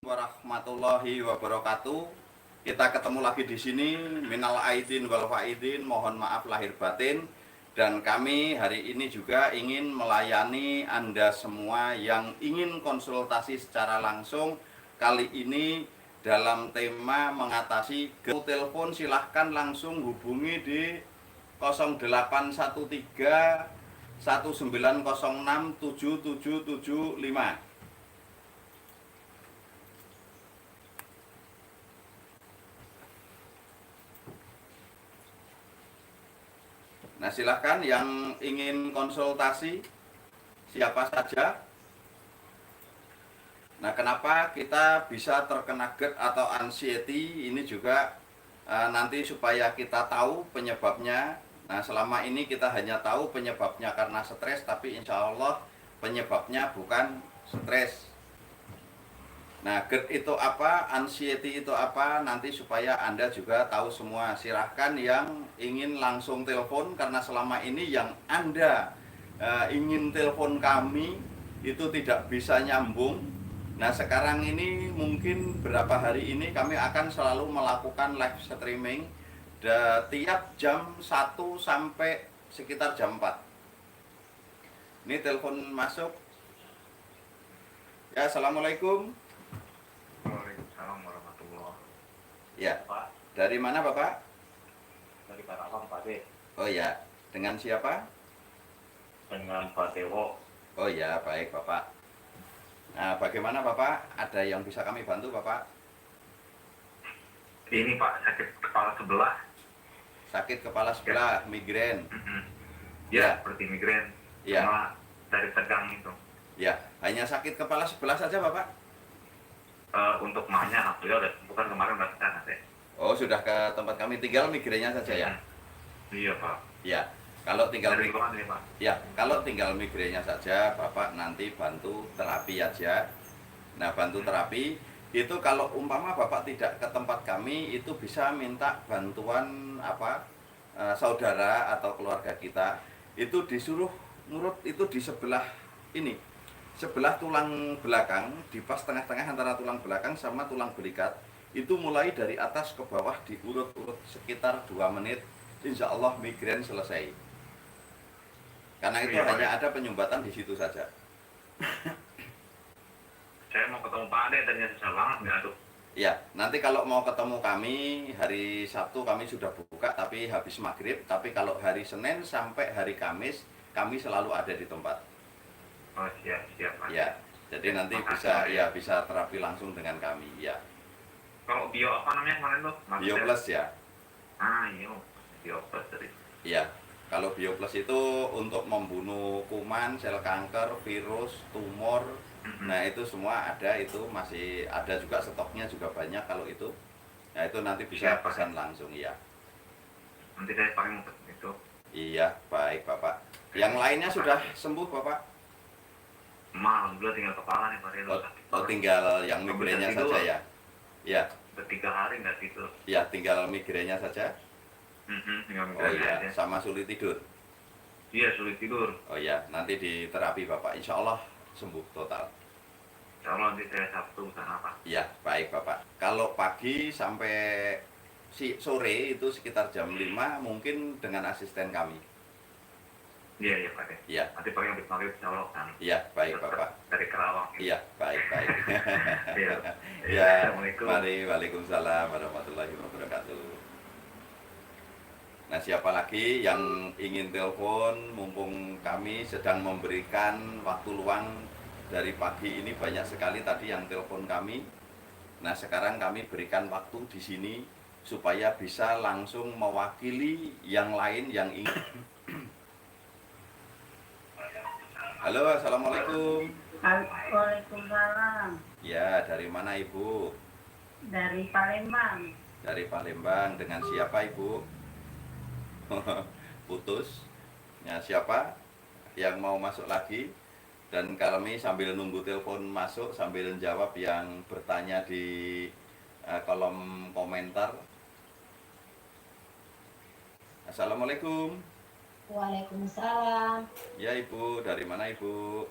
Warahmatullahi wabarakatuh. Kita ketemu lagi di sini. Minal aidin wal faidin, mohon maaf lahir batin. Dan kami hari ini juga ingin melayani Anda semua yang ingin konsultasi secara langsung. Kali ini dalam tema mengatasi telepon, silahkan langsung hubungi di 0813 1906 7775. Nah, silahkan yang ingin konsultasi siapa saja. Nah, kenapa kita bisa terkena GERD atau anxiety ini juga nanti supaya kita tahu penyebabnya. Nah, selama ini kita hanya tahu penyebabnya karena stres, tapi insya Allah penyebabnya bukan stres. Nah, GERD itu apa, anxiety itu apa, nanti supaya Anda juga tahu semua. Silahkan yang ingin langsung telepon, karena selama ini yang Anda ingin telepon kami itu tidak bisa nyambung. Nah, sekarang ini mungkin berapa hari ini kami akan selalu melakukan live streaming tiap jam 1 sampai sekitar jam 4. Ini telepon masuk. Ya, Assalamualaikum. Waalaikumsalam warahmatullahi. Ya, Pak, dari mana Bapak? dari Karawang Pak De, Oh ya, dengan siapa? dengan Pak Dewo. Oh ya, baik Bapak. Nah, bagaimana Bapak? Ada yang bisa kami bantu Bapak? Ini Pak, sakit kepala sebelah. Sakit kepala sebelah, migrain. Ya, seperti migrain. Ya. Cuma dari tegang itu. Ya, hanya sakit kepala sebelah saja Bapak? Untuk mahnya, alhamdulillah udah bukan kemarin udah kesana deh. Oh, sudah ke tempat kami, tinggal migrainnya saja ya? Iya Pak. Ya, kalau tinggal Dari mana nih Pak? ya, kalau tinggal migrainnya saja, Bapak nanti bantu terapi aja. Nah, bantu terapi itu kalau umpama Bapak tidak ke tempat kami, itu bisa minta bantuan saudara atau keluarga kita. Itu disuruh ngurut itu di sebelah ini. Sebelah tulang belakang, di pas tengah-tengah antara tulang belakang sama tulang belikat. Itu mulai dari atas ke bawah diurut-urut sekitar 2 menit. Insya Allah migrain selesai. Karena itu hanya ada penyumbatan di situ saja. Saya mau ketemu Pak Ade, ternyata susah banget nggak tuh. Ya, nanti kalau mau ketemu kami hari Sabtu kami sudah buka tapi habis maghrib. Tapi kalau hari Senin sampai hari Kamis kami selalu ada di tempat. Oh siap Pak. Ya, jadi nanti bisa terapi langsung dengan kami. Ya. Kalau bio apa namanya kemarin tuh? Bio Plus ya. Iya, bio plus tadi. Ya, kalau Bio Plus itu untuk membunuh kuman, sel kanker, virus, tumor. Nah, itu semua ada, itu masih ada juga stoknya juga banyak kalau itu. Nah, itu nanti bisa pesan langsung ya. Nanti saya pakai mau itu. Iya, baik Bapak. Yang lainnya sudah sembuh Bapak? Alhamdulillah tinggal kepala nih Pak Dewo. Oh, tinggal yang migrainnya saja ya? Ya. Udah 3 hari nggak tidur. Ya, tinggal migrainnya saja. Tinggal Oh iya, aja. sama sulit tidur. Iya, sulit tidur. Oh iya, nanti di terapi Bapak, insya Allah sembuh total. Insya Allah nanti saya Sabtu sana Pak. Iya, baik Bapak. Kalau pagi sampai sore itu sekitar jam 5 mungkin dengan asisten kami. Iya Pak. Iya. Nanti pagi habis maghrib insya Allah kan. Iya, baik Bapak. Dari Karawang. Iya, baik. Iya. Ya, Assalamualaikum. Waalaikumsalam warahmatullahi wabarakatuh. Nah, siapa lagi yang ingin telepon, mumpung kami sedang memberikan waktu luang dari pagi ini banyak sekali tadi yang telepon kami. Nah, sekarang kami berikan waktu di sini supaya bisa langsung mewakili yang lain yang ingin. Halo, Assalamualaikum. Waalaikumsalam. Ya, dari mana Ibu? Dari Palembang. Dari Palembang. Dengan siapa Ibu? Putus. Ya, siapa yang mau masuk lagi? Dan kami sambil nunggu telepon masuk sambil jawab yang bertanya di kolom komentar. Assalamualaikum. Waalaikumsalam. Ya Ibu, dari mana Ibu?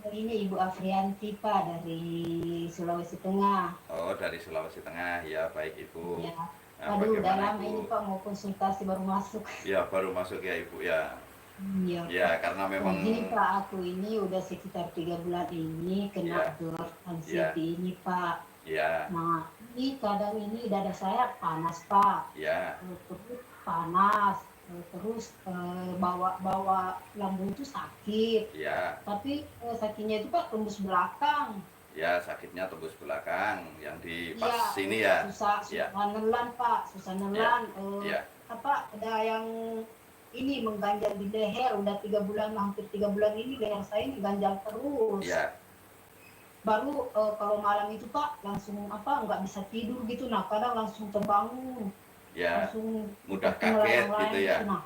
Ini Ibu Afrianti Pak dari Sulawesi Tengah. Oh, dari Sulawesi Tengah. Ya, baik Ibu. Ya. Nah, Aduh, udah bagaimana lama ini Ibu? Pak mau konsultasi baru masuk. Ya, baru masuk ya Ibu ya. Iya Ya, Pak. karena memang Gini Pak, aku ini udah sekitar 3 bulan ini kena ya, GERD ya, anxiety ini Pak. ya, Nah, ini kadang ini dada saya panas Pak. ya, Terus panas. Terus bawa lambung itu sakit. ya, Tapi sakitnya itu Pak tembus belakang. ya, sakitnya tembus belakang yang di pas Iya, sini ya. susah Ya, nelan Pak, susah ya, nelan. ya, Apa ada yang ini mengganjal di leher, udah 3 bulan, hampir 3 bulan ini leher saya ini ganjal terus. ya, Baru kalau malam itu Pak langsung apa nggak bisa tidur gitu, nah kadang langsung terbangun, ya, langsung mudah seperti kaget melayang-layang gitu ya. gitu. Nah,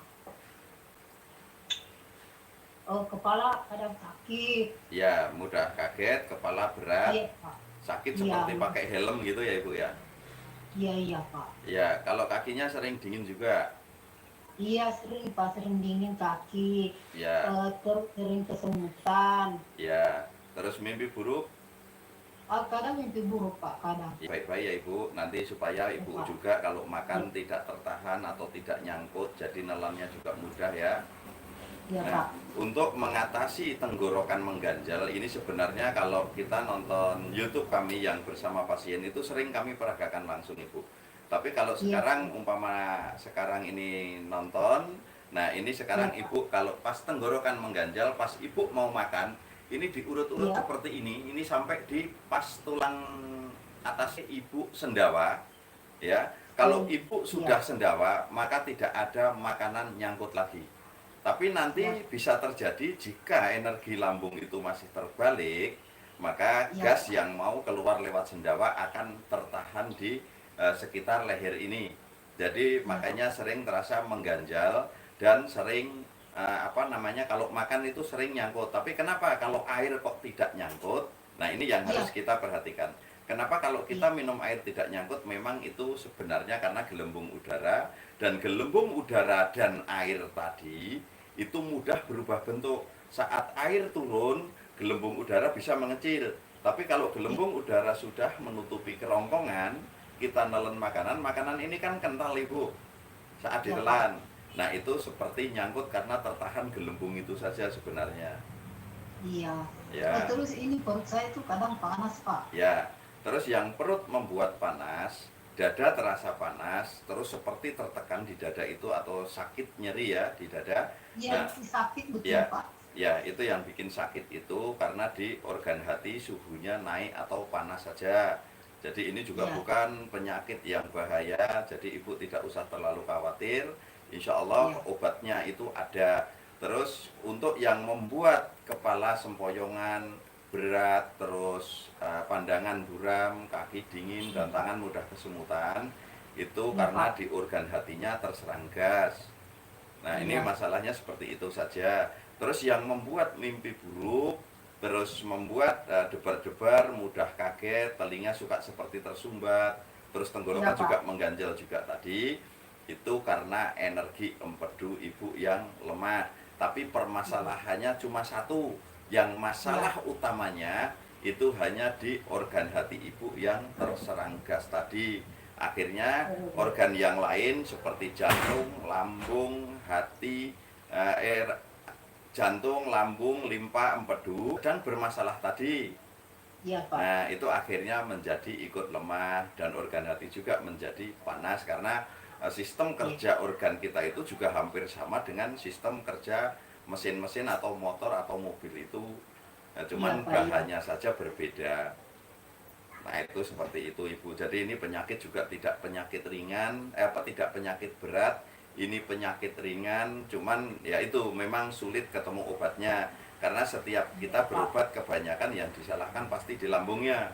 kepala kadang sakit, Ya, mudah kaget, kepala berat, iya Pak, sakit iya, seperti pakai helm gitu ya Ibu ya. iya Pak. Ya, kalau kakinya sering dingin juga. Iya sering Pak, sering dingin kaki, Ya, terus sering kesemutan. ya. Terus mimpi buruk. Kadang mimpi buruk Pak, kadang. Ya, baik-baik ya Ibu, nanti supaya Ya, Ibu Pak. juga kalau makan Ya, tidak tertahan atau tidak nyangkut, jadi nelannya juga mudah ya. ya Nah, Pak. untuk mengatasi tenggorokan mengganjal ini sebenarnya kalau kita nonton YouTube kami yang bersama pasien itu sering kami peragakan langsung Ibu. Tapi kalau Iya, sekarang umpama sekarang ini nonton, nah ini sekarang iya Pak. Ibu kalau pas tenggorokan mengganjal, pas Ibu mau makan, ini diurut-urut Iya, seperti ini sampai di pas tulang atas Ibu sendawa, ya. Kalau oh, Ibu iya, sudah sendawa, maka tidak ada makanan nyangkut lagi. Tapi nanti iya, bisa terjadi jika energi lambung itu masih terbalik, maka iya gas Pak. yang mau keluar lewat sendawa akan tertahan di sekitar leher ini. Jadi Iya Pak. makanya sering terasa mengganjal dan sering apa namanya kalau makan itu sering nyangkut. Tapi kenapa kalau air kok tidak nyangkut? Nah, ini yang harus Iya, kita perhatikan. Kenapa kalau iya, kita minum air tidak nyangkut? Memang itu sebenarnya karena gelembung udara, dan gelembung udara dan air tadi itu mudah berubah bentuk. Saat air turun, gelembung udara bisa mengecil. Tapi kalau iya, gelembung udara sudah menutupi kerongkongan, kita nelen makanan, makanan ini kan kental Ibu saat iya Pak. ditelan. Nah, itu seperti nyangkut karena tertahan gelembung itu saja sebenarnya. Iya. Ya, Terus ini perut saya tuh kadang panas Pak. ya. Terus yang perut membuat panas, dada terasa panas, terus seperti tertekan di dada itu atau sakit nyeri ya di dada. Iya, Nah, itu sakit betul ya, Pak. ya itu yang bikin sakit itu karena di organ hati suhunya naik atau panas saja. Jadi ini juga Iya, bukan penyakit yang bahaya, jadi ibu tidak usah terlalu khawatir. Insya Allah iya, obatnya itu ada. Terus untuk yang membuat kepala sempoyongan, berat, terus pandangan buram, kaki dingin, dan tangan mudah kesemutan, itu iya karena Pak. di organ hatinya terserang gas. Nah, ini Iya, masalahnya seperti itu saja. Terus yang membuat mimpi buruk, terus membuat debar-debar, mudah kaget, telinga suka seperti tersumbat, terus iya tenggorokan Pak. juga mengganjal juga tadi, itu karena energi empedu ibu yang lemah. Tapi permasalahannya cuma satu, yang Iya. masalah utamanya itu hanya di organ hati ibu yang terserang gas tadi. Akhirnya Oh, organ yang lain seperti jantung, lambung, hati, eh, jantung, lambung, limpa, empedu dan bermasalah tadi. iya Pak. Nah, itu akhirnya menjadi ikut lemah dan organ hati juga menjadi panas karena sistem Iya, kerja organ kita itu juga hampir sama dengan sistem kerja mesin-mesin atau motor atau mobil itu. Nah, iya cuman Pak. Iya. bahannya saja berbeda. Nah, itu seperti itu Ibu. Jadi ini penyakit juga tidak penyakit ringan, tidak penyakit berat. Ini penyakit ringan, cuman ya itu memang sulit ketemu obatnya. Karena setiap Iya kita Pak. berobat kebanyakan yang disalahkan pasti di lambungnya.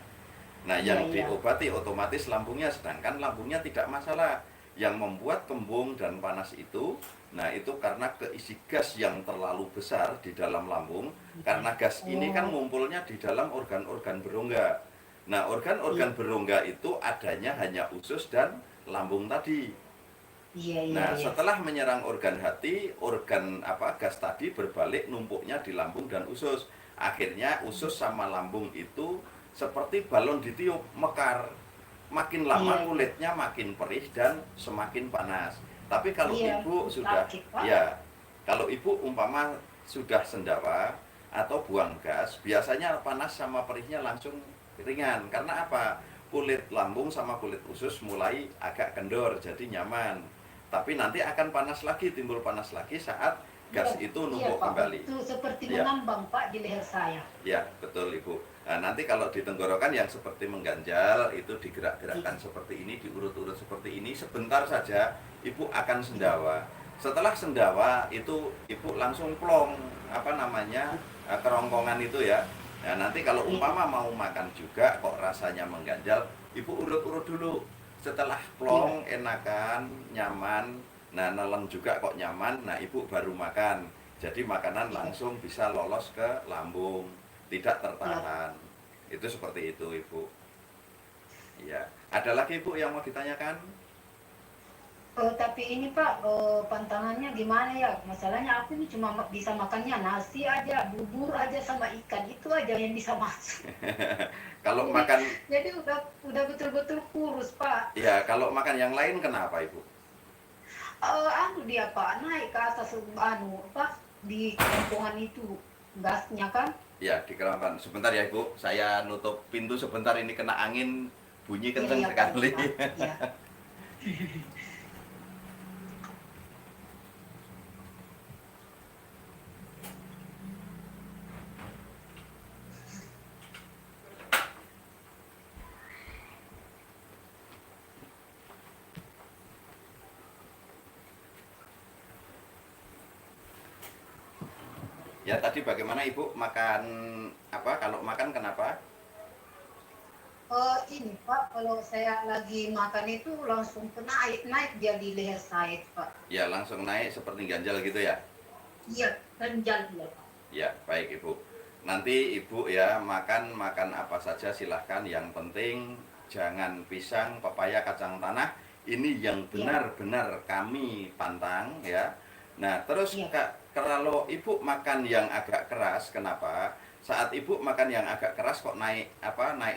Nah, Iya, yang iya. diobati otomatis lambungnya, sedangkan lambungnya tidak masalah. Yang membuat kembung dan panas itu, nah itu karena keisi gas yang terlalu besar di dalam lambung. Karena gas ini kan Oh, ngumpulnya di dalam organ-organ berongga. Nah, iya, organ-organ berongga itu adanya hanya usus dan lambung tadi. iya, iya, Nah, iya. setelah menyerang organ hati, organ gas tadi berbalik numpuknya di lambung dan usus. akhirnya usus sama lambung itu seperti balon ditiup, mekar. Makin lama Iya. kulitnya makin perih dan semakin panas. Tapi kalau Iya, ibu sudah, sakit, Pak. ya, kalau ibu umpama sudah sendawa atau buang gas, biasanya panas sama perihnya langsung ringan. Karena apa? Kulit lambung sama kulit usus mulai agak kendor, jadi nyaman. Tapi nanti akan panas lagi, timbul panas lagi saat gas Iya, itu iya, numpuk Pak. kembali. Itu seperti Iya. mengambang, Pak, di leher saya. Ya, betul Ibu. Nah, nanti kalau di tenggorokan yang seperti mengganjal, itu digerak-gerakkan seperti ini, diurut-urut seperti ini, sebentar saja Ibu akan sendawa. Setelah sendawa, itu Ibu langsung plong, kerongkongan itu ya. Nah, nanti kalau umpama mau makan juga, kok rasanya mengganjal, Ibu urut-urut dulu. Setelah plong, enakan, nyaman, nah nelen juga kok nyaman, nah Ibu baru makan. Jadi makanan langsung bisa lolos ke lambung, tidak tertahan. Itu seperti itu, Ibu. Iya. Ada lagi, Ibu, yang mau ditanyakan? Tapi ini Pak, pantangannya gimana ya? Masalahnya aku ini cuma bisa makannya nasi aja, bubur aja sama ikan, itu aja yang bisa masuk. Kalau makan, Jadi udah betul-betul kurus Pak. ya kalau makan yang lain kenapa, Ibu? Dia Pak naik ke atas di kerongkongan itu gasnya kan? Ya, dikerahkan. Sebentar ya, Ibu. Saya nutup pintu sebentar, ini kena angin, bunyi kenceng Iya, sekali. Pak. Iya. Ya, tadi bagaimana Ibu makan apa? Kalau makan kenapa? Ini Pak, kalau saya lagi makan itu langsung naik dia di leher saya Pak. Ya, langsung naik seperti ganjal gitu ya. Iya, ganjal dia Pak. Ya, baik Ibu. Nanti Ibu ya makan apa saja silahkan. Yang penting jangan pisang, pepaya, kacang tanah. Ini yang benar-benar kami pantang ya. Nah, terus Iya. kalau Ibu makan yang agak keras, kenapa? Saat Ibu makan yang agak keras kok naik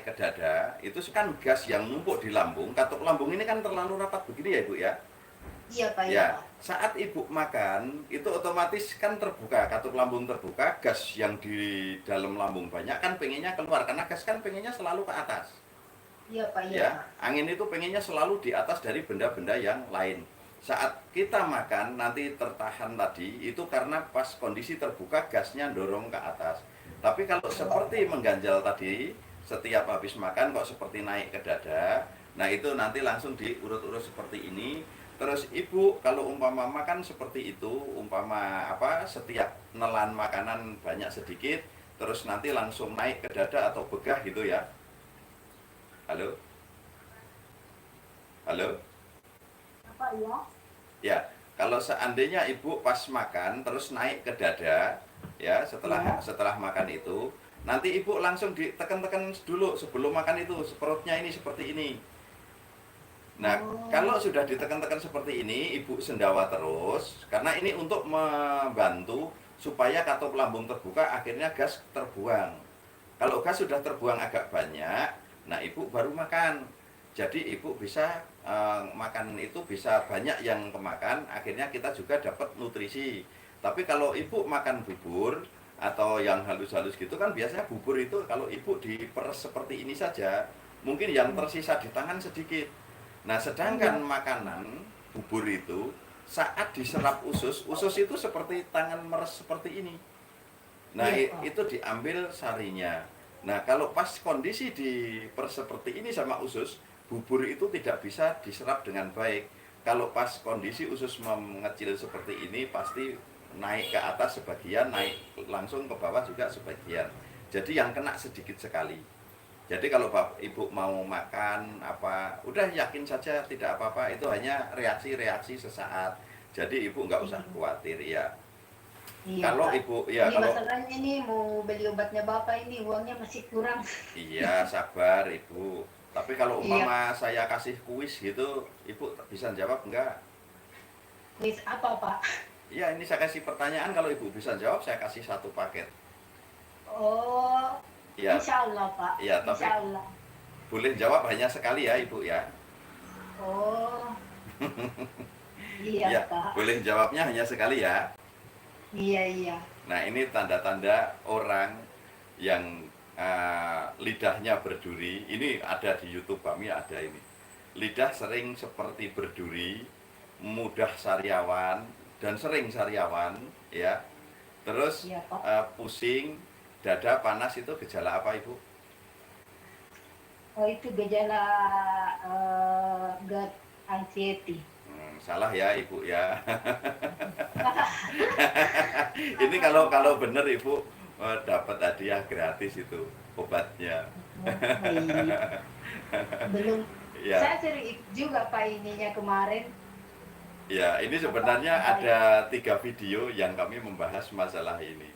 ke dada, itu kan gas yang numpuk di lambung. Katup lambung ini kan terlalu rapat begini ya Ibu ya. Iya Pak, iya Ya, Pak. saat Ibu makan itu otomatis kan terbuka, katup lambung terbuka, gas yang di dalam lambung banyak kan pengennya keluar karena gas kan pengennya selalu ke atas. Iya Pak, iya Ya, Pak. angin itu pengennya selalu di atas dari benda-benda yang lain. Saat kita makan nanti tertahan tadi itu karena pas kondisi terbuka gasnya dorong ke atas. Tapi kalau seperti mengganjal tadi, setiap habis makan kok seperti naik ke dada, nah itu nanti langsung diurut-urut seperti ini. Terus Ibu kalau umpama makan seperti itu, setiap nelan makanan banyak sedikit, terus nanti langsung naik ke dada atau begah gitu ya. Halo? Halo? Apa ya? Ya, kalau seandainya Ibu pas makan terus naik ke dada, ya setelah makan itu, nanti Ibu langsung ditekan-tekan dulu sebelum makan itu, perutnya ini seperti ini. Nah, kalau sudah ditekan-tekan seperti ini, Ibu sendawa terus, karena ini untuk membantu supaya katup lambung terbuka, akhirnya gas terbuang. Kalau gas sudah terbuang agak banyak, nah Ibu baru makan. Jadi Ibu bisa makan itu bisa banyak yang kemakan, akhirnya kita juga dapat nutrisi. Tapi kalau Ibu makan bubur atau yang halus-halus gitu kan biasanya bubur itu kalau Ibu diperes seperti ini saja, mungkin yang tersisa di tangan sedikit. Nah, sedangkan makanan bubur itu saat diserap usus itu seperti tangan meres seperti ini. Nah, itu diambil sarinya. Nah, kalau pas kondisi diperes seperti ini sama usus, bubur itu tidak bisa diserap dengan baik. Kalau pas kondisi usus mengecil seperti ini, pasti naik ke atas sebagian, naik langsung ke bawah juga sebagian. Jadi yang kena sedikit sekali. Jadi kalau Ibu mau makan udah yakin saja tidak apa-apa, itu hanya reaksi-reaksi sesaat. Jadi Ibu nggak usah khawatir ya. Iya, Kalau Pak. Ibu ya Ini kalau masalahnya ini mau beli obatnya Bapak ini uangnya masih kurang. iya sabar Ibu. Tapi kalau umpama saya kasih kuis gitu, Ibu bisa jawab enggak? Kuis apa Pak? Iya, ini saya kasih pertanyaan, kalau Ibu bisa jawab saya kasih 1 paket. Oh, Ya, insya Allah Pak. ya, tapi Insya Allah. boleh jawab hanya sekali ya Ibu ya. Oh, iya Ya, Pak. boleh jawabnya hanya sekali ya. Iya, iya. Nah, ini tanda-tanda orang yang lidahnya berduri. Ini ada di YouTube kami, ada ini. Lidah sering seperti berduri, mudah sariawan dan sering sariawan, ya. Terus Iya Pak. pusing, dada panas, itu gejala apa Ibu? Oh, itu gejala GERD anxiety. Salah ya Ibu ya. Ini kalau benar Ibu dapat hadiah gratis itu obatnya. Oh, iya. Belum. Ya, Saya sering ikut juga Pak ininya kemarin. ya, ini sebenarnya ada 3 video yang kami membahas masalah ini.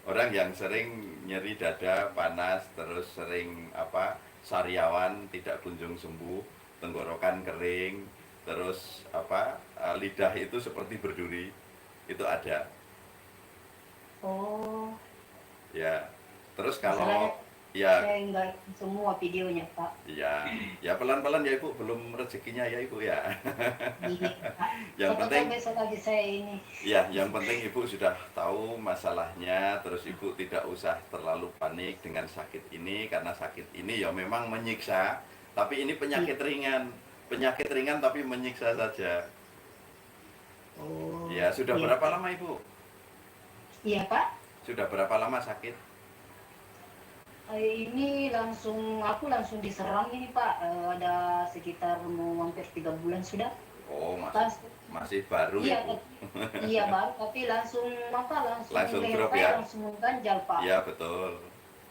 Orang yang sering nyeri dada panas, terus sering sariawan tidak kunjung sembuh, tenggorokan kering, terus lidah itu seperti berduri, itu ada. Oh, Ya, terus masalahnya kalau ya, saya enggak semua videonya Pak. ya pelan-pelan ya Ibu, belum rezekinya ya Ibu ya. Iya Pak. Yang Siapa penting tahu besok lagi saya ini. Ya, yang penting Ibu sudah tahu masalahnya, terus Ibu tidak usah terlalu panik dengan sakit ini, karena sakit ini ya memang menyiksa, tapi ini penyakit ringan. Penyakit ringan tapi menyiksa saja. Oh, Ya, sudah iya. berapa lama Ibu? Iya Pak. Sudah berapa lama sakit? Ini aku langsung diserang ini Pak. Ada sekitar mau hampir 3 bulan sudah. Oh, Pas, masih baru iya, Ibu. iya baru, tapi langsung Langsung leher drop saya ya? langsung mengganjal Pak. Ya, betul.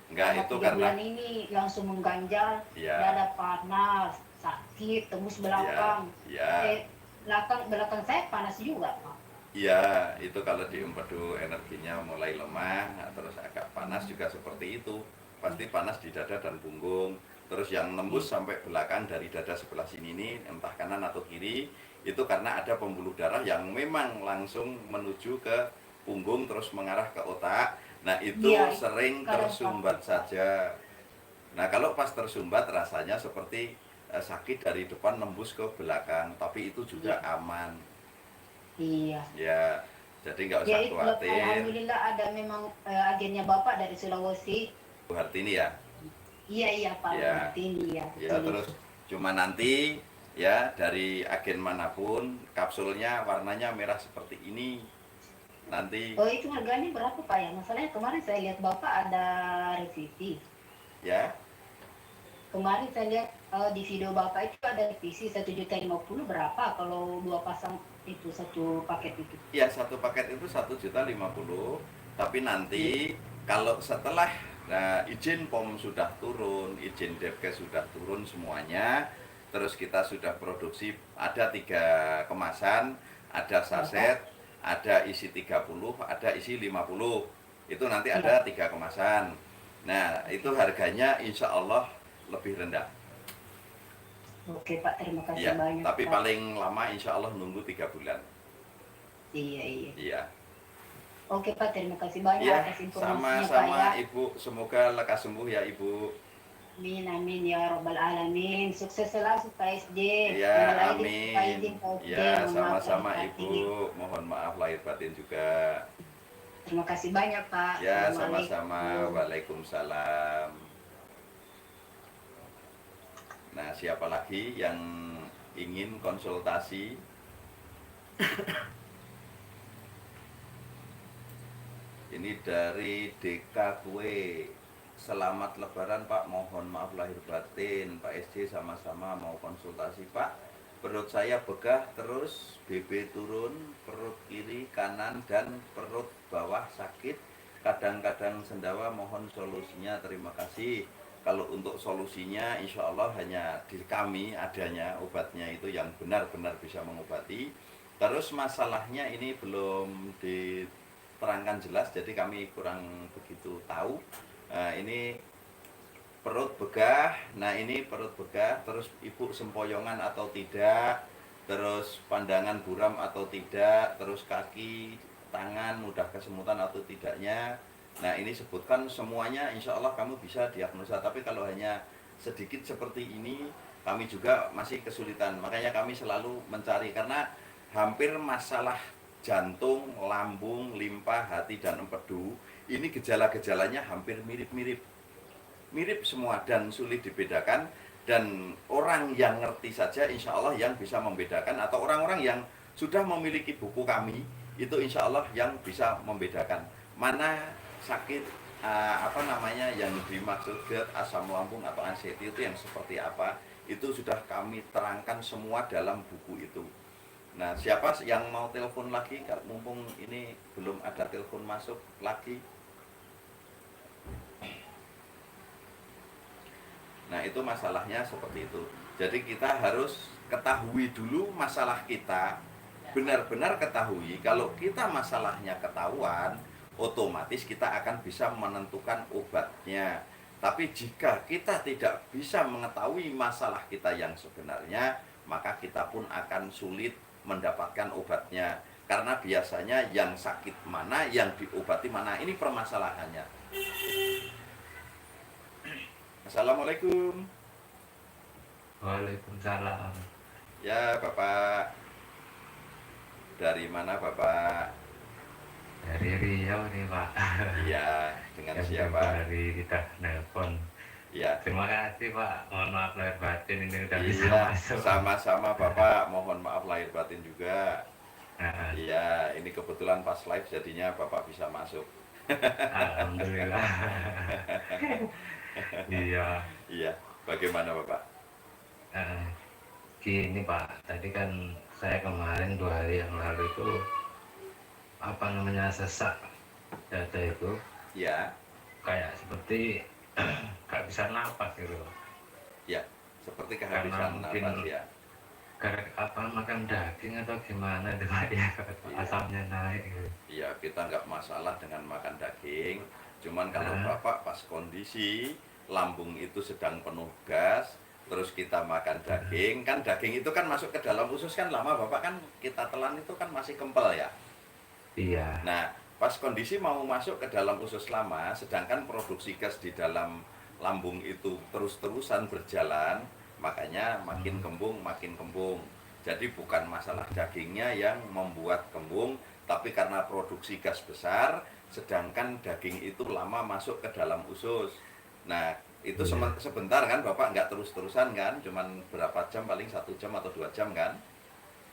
Enggak, Selama itu 3 karena bulan ini langsung mengganjal, ya, dada panas, sakit, tembus belakang. ya, Belakang saya panas juga Pak. ya, itu kalau diempedu energinya mulai lemah, terus agak panas juga seperti itu. Pasti panas di dada dan punggung. Terus yang nembus sampai belakang dari dada sebelah sini ini, entah kanan atau kiri, itu karena ada pembuluh darah yang memang langsung menuju ke punggung terus mengarah ke otak. Nah, itu Iya, sering kadang tersumbat sakit, Pak. saja. Nah, kalau pas tersumbat rasanya seperti sakit dari depan nembus ke belakang, tapi itu juga aman. Iya. Ya, jadi nggak Ya usah itu khawatir. alhamdulillah ada memang agennya Bapak dari Sulawesi. Bu Hartini ya. Iya iya Pak, Ya. Martini ya. Ya, terus cuma nanti ya dari agen manapun kapsulnya warnanya merah seperti ini. Nanti Oh itu harganya berapa Pak ya? Masalahnya kemarin saya lihat Bapak ada revisi. ya, Kemarin saya lihat di video Bapak itu ada revisi 1.050.000 berapa kalau 2 pasang itu, 1 paket itu. ya, satu paket itu 1.050.000. Tapi nanti kalau setelah izin POM sudah turun, izin Depkes sudah turun semuanya, terus kita sudah produksi ada 3 kemasan, ada saset, ada isi 30, ada isi 50. Itu nanti ada 3 kemasan. Nah, itu harganya insya Allah lebih rendah. Oke Pak, terima kasih Ya, banyak tapi Pak. paling lama insya Allah nunggu 3 bulan. Iya iya. Iya. Oke Pak, terima kasih banyak Ya, atas informasinya Pak sama-sama ya. Ibu. Semoga lekas sembuh ya Ibu. Amin amin ya Rabbal Alamin. Sukses selalu Pak SD. Ya, Minal aidin, amin. Pak izin, Pak SD. Ya, Mohon maaf sama-sama lahir batin. Ibu. Mohon maaf lahir batin juga. Terima kasih banyak Pak. Ya, Assalamualaikum. sama-sama. Waalaikumsalam. Nah, siapa lagi yang ingin konsultasi? Ini dari DK Kue. Selamat Lebaran Pak, mohon maaf lahir batin. Pak SJ sama-sama mau konsultasi Pak. Perut saya begah terus, BB turun, perut kiri, kanan, dan perut bawah sakit. Kadang-kadang sendawa, mohon solusinya, terima kasih. Kalau untuk solusinya insya Allah hanya di kami adanya obatnya itu yang benar-benar bisa mengobati. Terus masalahnya ini belum diterangkan jelas, jadi kami kurang begitu tahu. Ini perut begah, nah ini perut begah, terus ibu sempoyongan atau tidak, terus pandangan buram atau tidak, terus kaki, tangan mudah kesemutan atau tidaknya, Nah ini sebutkan semuanya, insya Allah kamu bisa diagnosa. Tapi kalau hanya sedikit seperti ini, kami juga masih kesulitan. Makanya kami selalu mencari, karena hampir masalah jantung, lambung, limpa, hati, dan empedu, ini gejala-gejalanya hampir mirip-mirip. Mirip semua dan sulit dibedakan. Dan orang yang ngerti saja insya Allah yang bisa membedakan, atau orang-orang yang sudah memiliki buku kami, itu insya Allah yang bisa membedakan mana sakit yang dimaksud GERD, asam lambung atau anxiety itu yang seperti apa. Itu sudah kami terangkan semua dalam buku itu. Nah, siapa yang mau telepon lagi? Mumpung ini belum ada telepon masuk lagi. Nah, itu masalahnya seperti itu. Jadi kita harus ketahui dulu masalah kita, benar-benar ketahui. Kalau kita masalahnya ketahuan, otomatis kita akan bisa menentukan obatnya. Tapi jika kita tidak bisa mengetahui masalah kita yang sebenarnya, maka kita pun akan sulit mendapatkan obatnya. Karena biasanya yang sakit mana, yang diobati mana, ini permasalahannya. Assalamualaikum. Waalaikumsalam. Ya Bapak, dari mana Bapak? Dari Riau nih Pak. Iya, dengan Yang siapa? Dari kita nelpon. Ya. Terima kasih Pak. Mohon maaf lahir batin ini udah bisa Iya, masuk. sama-sama Bapak. Mohon maaf lahir batin juga. Nah, Iya, ini kebetulan pas live jadinya Bapak bisa masuk. Alhamdulillah. Iya. Iya, bagaimana Bapak? Gini Pak, tadi kan saya kemarin 2 hari yang lalu itu sesak dada itu, Ya, kayak seperti nggak bisa napas gitu. ya, seperti Karena kehabisan mungkin nafas ya. makan daging atau gimana itu Pak ya, Iya. asamnya naik gitu. Iya, kita nggak masalah dengan makan daging. Cuman kalau Bapak pas kondisi lambung itu sedang penuh gas, terus kita makan daging, kan daging itu kan masuk ke dalam usus kan lama, Bapak kan kita telan itu kan masih kempel ya. Iya. Nah, pas kondisi mau masuk ke dalam usus lama, sedangkan produksi gas di dalam lambung itu terus-terusan berjalan, makanya makin kembung, makin kembung. Jadi bukan masalah dagingnya yang membuat kembung, tapi karena produksi gas besar, sedangkan daging itu lama masuk ke dalam usus. Nah, itu sebentar kan, Bapak nggak terus-terusan kan, cuman berapa jam, paling 1 jam atau 2 jam kan?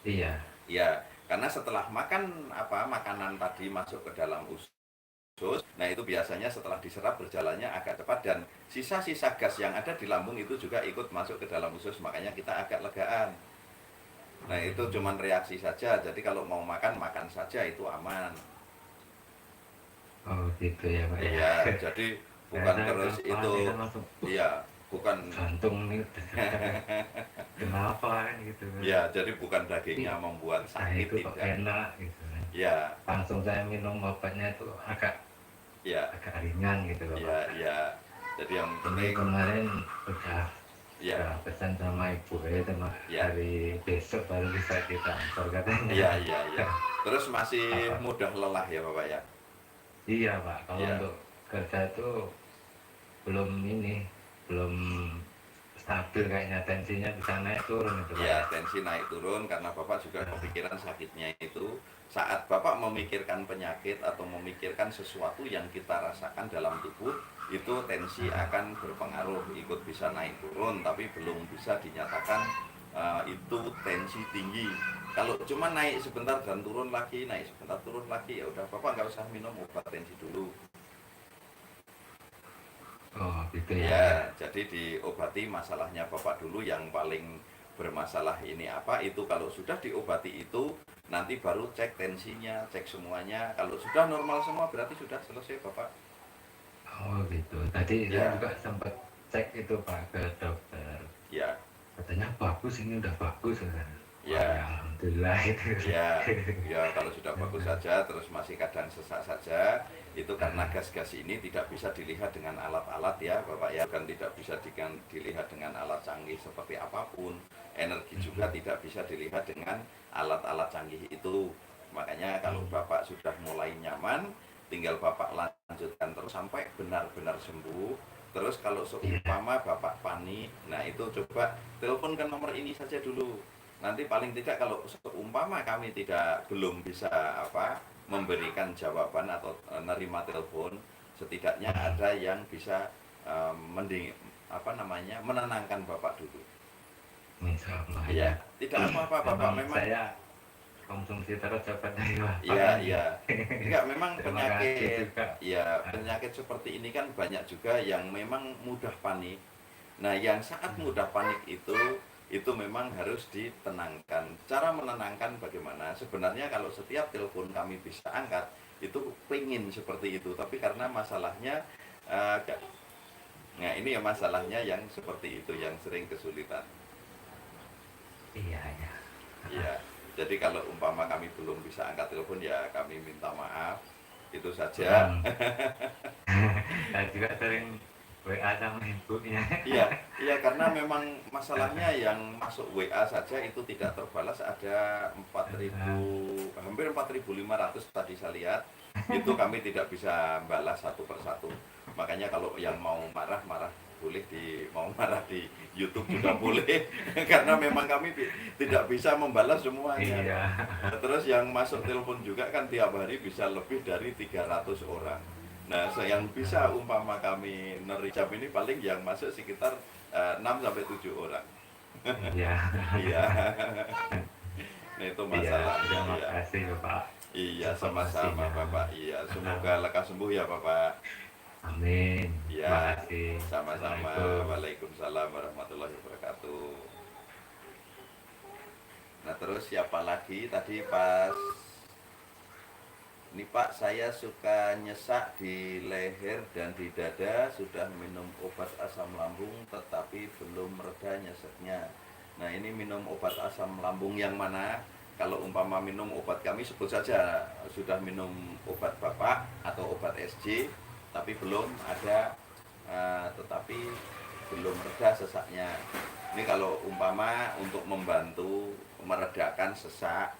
Iya. Ya, karena setelah makan makanan tadi masuk ke dalam usus, nah itu biasanya setelah diserap berjalannya agak cepat dan sisa-sisa gas yang ada di lambung itu juga ikut masuk ke dalam usus, makanya kita agak legaan. Nah itu cuman reaksi saja, jadi kalau mau makan, makan saja itu aman. Oh gitu ya Pak ya. Iya, jadi bukan terus itu, iya, bukan. Jantung nih. Kenapa kan gitu. Ya, jadi bukan dagingnya membuat Nah sakit, itu kok tidak. enak gitu. Ya, Langsung saya minum obatnya itu agak ya, ringan gitu loh ya, Pak. ya. Jadi yang Ini penting, kemarin udah ya, pesan sama ibu itu Mak, Ya. hari besok baru bisa kita antar katanya. iya, iya, iya. Terus masih mudah lelah ya Bapak ya? Iya Pak, kalau Iya. untuk kerja itu belum stabil, kayaknya tensinya bisa naik turun itu Pak. Ya, tensi naik turun karena Bapak juga kepikiran sakitnya itu. Saat Bapak memikirkan penyakit atau memikirkan sesuatu yang kita rasakan dalam tubuh, itu tensi akan berpengaruh, ikut bisa naik turun, tapi belum bisa dinyatakan itu tensi tinggi. Kalau cuma naik sebentar dan turun lagi, naik sebentar turun lagi, ya udah Bapak nggak usah minum obat tensi dulu. Oh gitu ya. Ya, jadi diobati masalahnya Bapak dulu yang paling bermasalah ini apa, itu kalau sudah diobati itu nanti baru cek tensinya, cek semuanya. Kalau sudah normal semua berarti sudah selesai Bapak. Oh gitu. Tadi Ya. saya juga sempat cek itu Pak ke dokter. Ya, Katanya bagus, ini udah bagus kan. Ya. Alhamdulillah itu. ya, ya kalau sudah bagus saja, terus masih kadang sesak saja, itu karena gas-gas ini tidak bisa dilihat dengan alat-alat ya Bapak ya, kan tidak bisa dilihat dengan alat canggih seperti apapun. Energi juga tidak bisa dilihat dengan alat-alat canggih itu. Makanya kalau Bapak sudah mulai nyaman, tinggal Bapak lanjutkan terus sampai benar-benar sembuh. Terus kalau seumpama Bapak panik, nah itu coba telepon ke nomor ini saja dulu. Nanti paling tidak kalau seumpama kami belum bisa memberikan jawaban atau nerima telepon, setidaknya ada yang bisa menenangkan Bapak dulu. Insya Allah. Iya, tidak apa-apa Bapak, memang saya konsumsi terus obat dari Bapak. iya. Enggak, memang Terima kasih penyakit juga. ya, penyakit seperti ini kan banyak juga yang memang mudah panik. Nah, yang saat mudah panik itu memang harus ditenangkan. Cara menenangkan bagaimana? Sebenarnya kalau setiap telepon kami bisa angkat, itu pengen seperti itu, tapi karena masalahnya nah ini ya masalahnya yang seperti itu yang sering kesulitan. Iya. Iya. Jadi kalau umpama kami belum bisa angkat telepon ya kami minta maaf. Itu saja. Saya juga sering WA sama ibunya. Iya karena memang masalahnya yang masuk WA saja itu tidak terbalas ada 4.000, hampir 4.500 tadi saya lihat. Itu kami tidak bisa balas satu persatu. Makanya kalau yang mau marah boleh mau marah di YouTube juga boleh karena memang kami tidak bisa membalas semuanya. Iya. Terus yang masuk telepon juga kan tiap hari bisa lebih dari 300 orang. Nah, yang bisa umpama kami nerijab ini paling yang masuk sekitar 6 sampai 7 orang. Iya. Iya. Nah, itu masalahnya. Terima Ya. kasih Bapak. Iya, sama-sama Bapak. Iya, semoga lekas sembuh ya Bapak. Amin. Ya, Terima kasih. sama-sama. Assalamualaikum. Waalaikumsalam warahmatullahi wabarakatuh. Nah, terus siapa lagi tadi pas ini Pak, saya suka nyesak di leher dan di dada, sudah minum obat asam lambung tetapi belum reda nyeseknya. Nah, ini minum obat asam lambung yang mana? Kalau umpama minum obat kami sebut saja sudah minum obat Bapak atau obat SJ tapi belum ada tetapi belum reda sesaknya. Ini kalau umpama untuk membantu meredakan sesak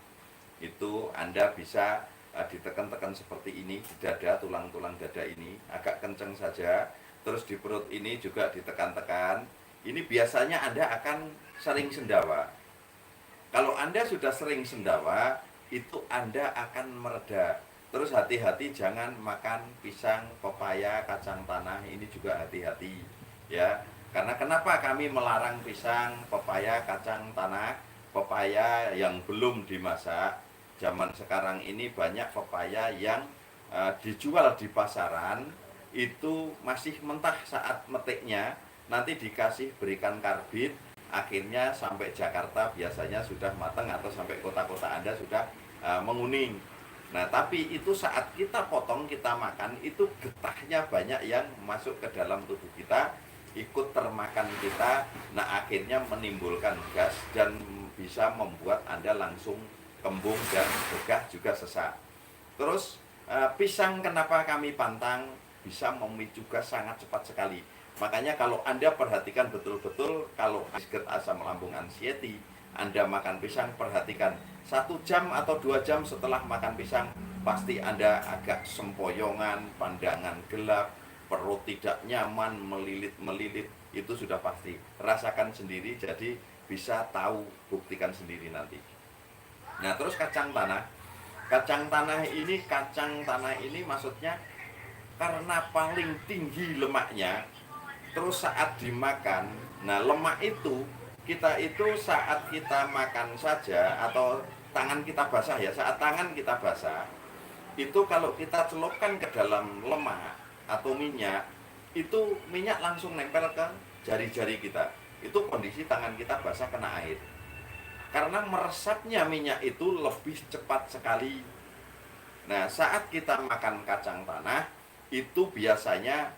itu Anda bisa ditekan-tekan seperti ini di dada, tulang-tulang dada ini agak kenceng saja, terus di perut ini juga ditekan-tekan. Ini biasanya Anda akan sering sendawa. Kalau Anda sudah sering sendawa, itu Anda akan mereda. Terus hati-hati jangan makan pisang, pepaya, kacang tanah, ini juga hati-hati ya. Karena kenapa kami melarang pisang, pepaya, kacang tanah? Pepaya yang belum dimasak. Zaman sekarang ini banyak pepaya yang dijual di pasaran itu masih mentah saat metiknya, nanti dikasih berikan karbit, akhirnya sampai Jakarta biasanya sudah matang atau sampai kota-kota Anda sudah menguning. Nah, tapi itu saat kita potong, kita makan, itu getahnya banyak yang masuk ke dalam tubuh kita, ikut termakan kita. Nah, akhirnya menimbulkan gas dan bisa membuat Anda langsung kembung dan begah juga sesak. Terus pisang kenapa kami pantang? Bisa memicu gas sangat cepat sekali. Makanya kalau Anda perhatikan betul-betul, kalau asam lambung anxiety, Anda makan pisang, perhatikan 1 jam atau 2 jam setelah makan pisang, pasti Anda agak sempoyongan, pandangan gelap, perut tidak nyaman, melilit-melilit, itu sudah pasti. Rasakan sendiri, jadi bisa tahu, buktikan sendiri nanti. Nah, terus kacang tanah. Kacang tanah ini maksudnya karena paling tinggi lemaknya, terus saat dimakan, nah lemak itu, kita itu saat kita makan saja, atau tangan kita basah ya, saat tangan kita basah, itu kalau kita celupkan ke dalam lemak atau minyak, itu minyak langsung nempel ke jari-jari kita. Itu kondisi tangan kita basah kena air. Karena meresapnya minyak itu lebih cepat sekali. Nah, saat kita makan kacang tanah, itu biasanya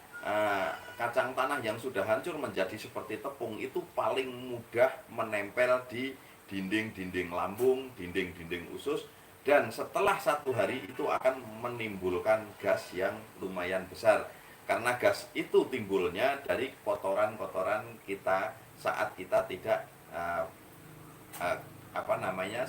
kacang tanah yang sudah hancur menjadi seperti tepung itu paling mudah menempel di dinding-dinding lambung, dinding-dinding usus, dan setelah 1 hari itu akan menimbulkan gas yang lumayan besar. Karena gas itu timbulnya dari kotoran-kotoran kita saat kita tidak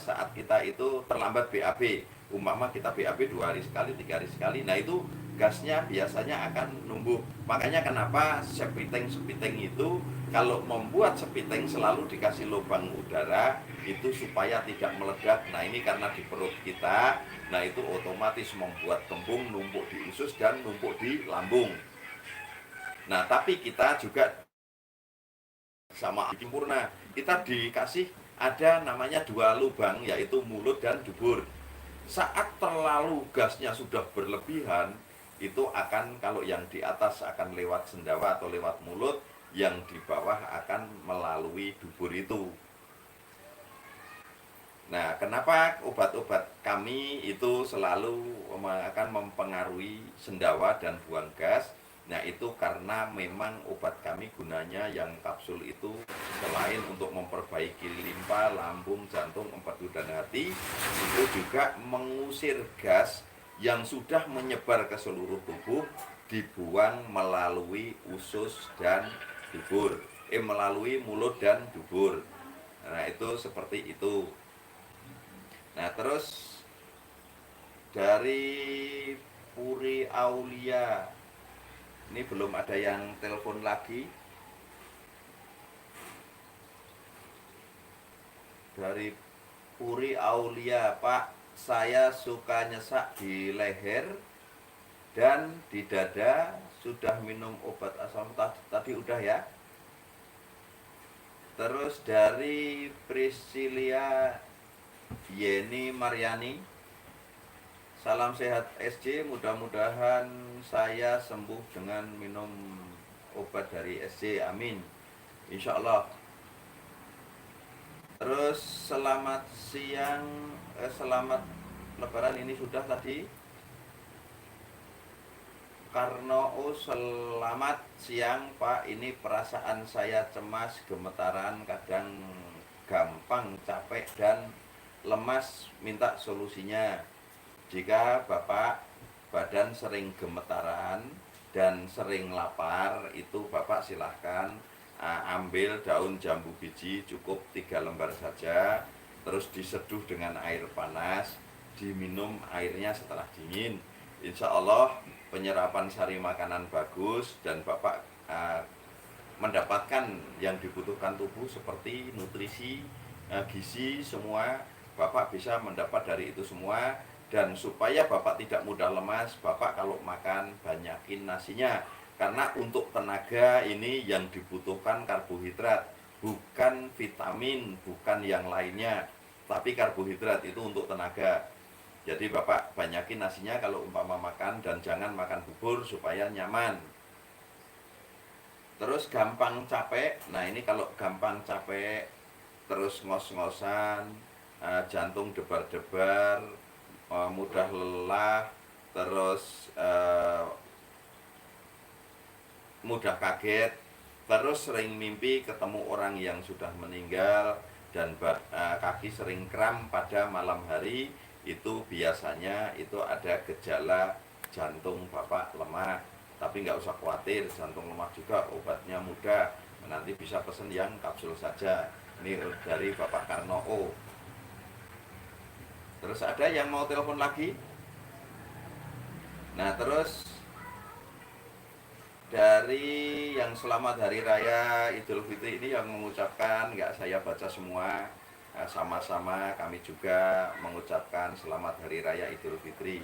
saat kita itu terlambat BAB. umpama kita BAB 2 hari sekali, 3 hari sekali, nah itu gasnya biasanya akan numbuh. Makanya kenapa sepiteng itu kalau membuat sepiteng selalu dikasih lubang udara itu supaya tidak meledak. Nah ini karena di perut kita, nah itu otomatis membuat kembung numpuk di usus dan numpuk di lambung. Nah tapi kita juga sama sempurna, kita dikasih ada namanya 2 lubang, yaitu mulut dan dubur. Saat terlalu gasnya sudah berlebihan, itu akan, kalau yang di atas akan lewat sendawa atau lewat mulut, yang di bawah akan melalui dubur itu. Nah, kenapa obat-obat kami itu selalu akan mempengaruhi sendawa dan buang gas? Nah, itu karena memang obat kami gunanya yang kapsul itu selain untuk memperbaiki limpa, lambung, jantung, empedu dan hati, itu juga mengusir gas yang sudah menyebar ke seluruh tubuh, dibuang melalui usus dan dubur, melalui mulut dan dubur. Nah, itu seperti itu. Nah, terus dari Puri Aulia, ini belum ada yang telepon lagi. Dari Puri Aulia, Pak, saya suka nyesak di leher dan di dada. Sudah minum obat asam tadi udah ya. Terus dari Priscilia Yeni Mariani, salam sehat SC, mudah-mudahan saya sembuh dengan minum obat dari SC, amin, insya Allah. Terus selamat siang, selamat lebaran, ini sudah tadi. Karno, selamat siang Pak, ini perasaan saya cemas, gemetaran, kadang gampang capek dan lemas, minta solusinya. Jika Bapak badan sering gemetaran dan sering lapar, itu Bapak silahkan ambil daun jambu biji, cukup 3 lembar saja, terus diseduh dengan air panas, diminum airnya setelah dingin. Insya Allah penyerapan sari makanan bagus dan Bapak mendapatkan yang dibutuhkan tubuh seperti nutrisi, gizi, semua Bapak bisa mendapat dari itu semua. Dan supaya Bapak tidak mudah lemas, Bapak kalau makan banyakin nasinya. Karena untuk tenaga ini yang dibutuhkan karbohidrat, bukan vitamin, bukan yang lainnya, tapi karbohidrat itu untuk tenaga. Jadi Bapak banyakin nasinya kalau umpama makan, dan jangan makan bubur supaya nyaman. Terus gampang capek, nah ini kalau gampang capek, terus ngos-ngosan, jantung debar-debar, mudah lelah, terus mudah kaget, terus sering mimpi ketemu orang yang sudah meninggal, dan kaki sering kram pada malam hari, itu biasanya itu ada gejala jantung Bapak lemah. Tapi nggak usah khawatir, jantung lemah juga obatnya mudah, nanti bisa pesen yang kapsul saja. Ini dari Bapak Karno O. Terus ada yang mau telepon lagi? Nah, terus dari yang selamat Hari Raya Idul Fitri ini yang mengucapkan, nggak saya baca semua, sama-sama kami juga mengucapkan selamat Hari Raya Idul Fitri.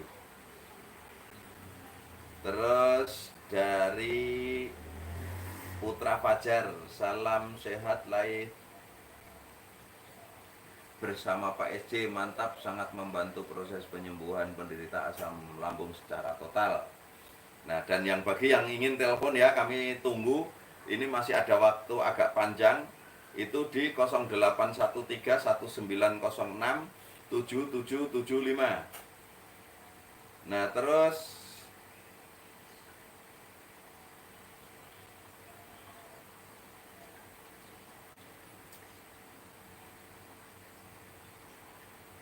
Terus dari Putra Fajar, salam sehat lahir bersama Pak SC, mantap, sangat membantu proses penyembuhan penderita asam lambung secara total. Nah, dan yang bagi yang ingin telepon ya, kami tunggu. Ini masih ada waktu agak panjang. Itu di 081319067775. Nah, terus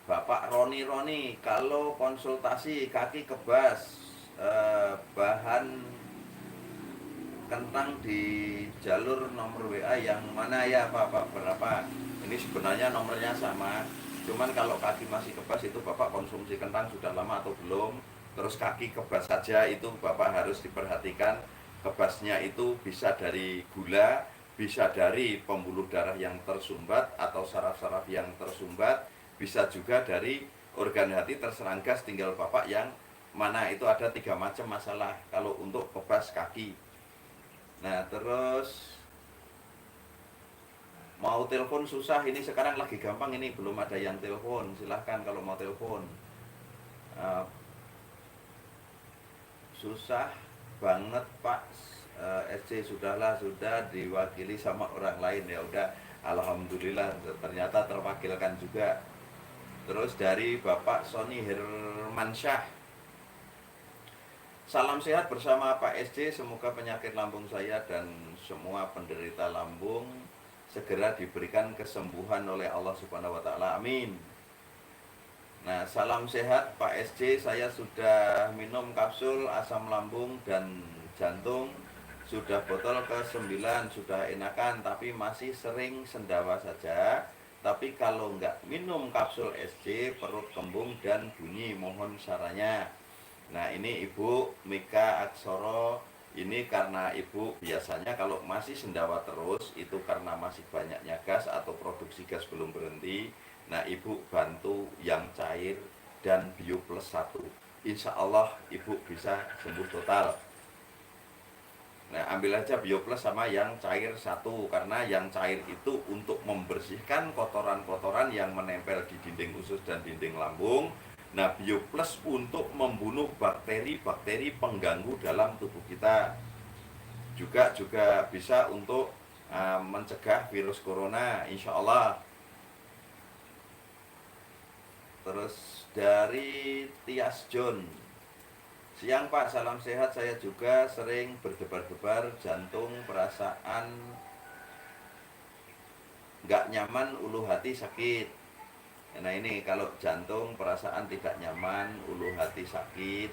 Bapak Roni, kalau konsultasi kaki kebas, bahan kentang di jalur nomor WA yang mana ya Pak, berapa? Ini sebenarnya nomornya sama, Cuman kalau kaki masih kebas itu Bapak konsumsi kentang sudah lama atau belum. Terus kaki kebas saja itu Bapak harus diperhatikan. Kebasnya itu bisa dari gula, bisa dari pembuluh darah yang tersumbat atau saraf-saraf yang tersumbat, bisa juga dari organ hati terserang gas. Tinggal Bapak yang mana. Itu ada 3 macam masalah kalau untuk kebas kaki. Nah terus mau telepon susah, ini sekarang lagi gampang, ini belum ada yang telepon. Silahkan kalau mau telepon. Susah banget Pak, SC sudah diwakili sama orang lain. Ya udah, alhamdulillah ternyata terwakilkan juga. Terus dari Bapak Sony Hermansyah, salam sehat bersama Pak SC, semoga penyakit lambung saya dan semua penderita lambung segera diberikan kesembuhan oleh Allah Subhanahu wa taala. Amin. Nah, salam sehat Pak SC, saya sudah minum kapsul asam lambung dan jantung, sudah botol ke-9, sudah enakan, tapi masih sering sendawa saja. Tapi kalau nggak minum kapsul SC, perut kembung dan bunyi, mohon sarannya. Nah, ini Ibu Mika Aksoro, ini karena Ibu biasanya kalau masih sendawa terus, itu karena masih banyaknya gas atau produksi gas belum berhenti. Nah, Ibu bantu yang cair dan Bio Plus 1. Insya Allah Ibu bisa sembuh total. Nah, ambil aja Bio Plus sama yang cair 1. Karena yang cair itu untuk membersihkan kotoran-kotoran yang menempel di dinding usus dan dinding lambung. Nah, Bio Plus untuk membunuh bakteri-bakteri pengganggu dalam tubuh kita. Juga bisa untuk mencegah virus corona, insya Allah. Terus dari Tias John, siang Pak, salam sehat. Saya juga sering berdebar-debar jantung, perasaan nggak nyaman, ulu hati sakit. Nah ini kalau jantung, perasaan tidak nyaman, ulu hati sakit,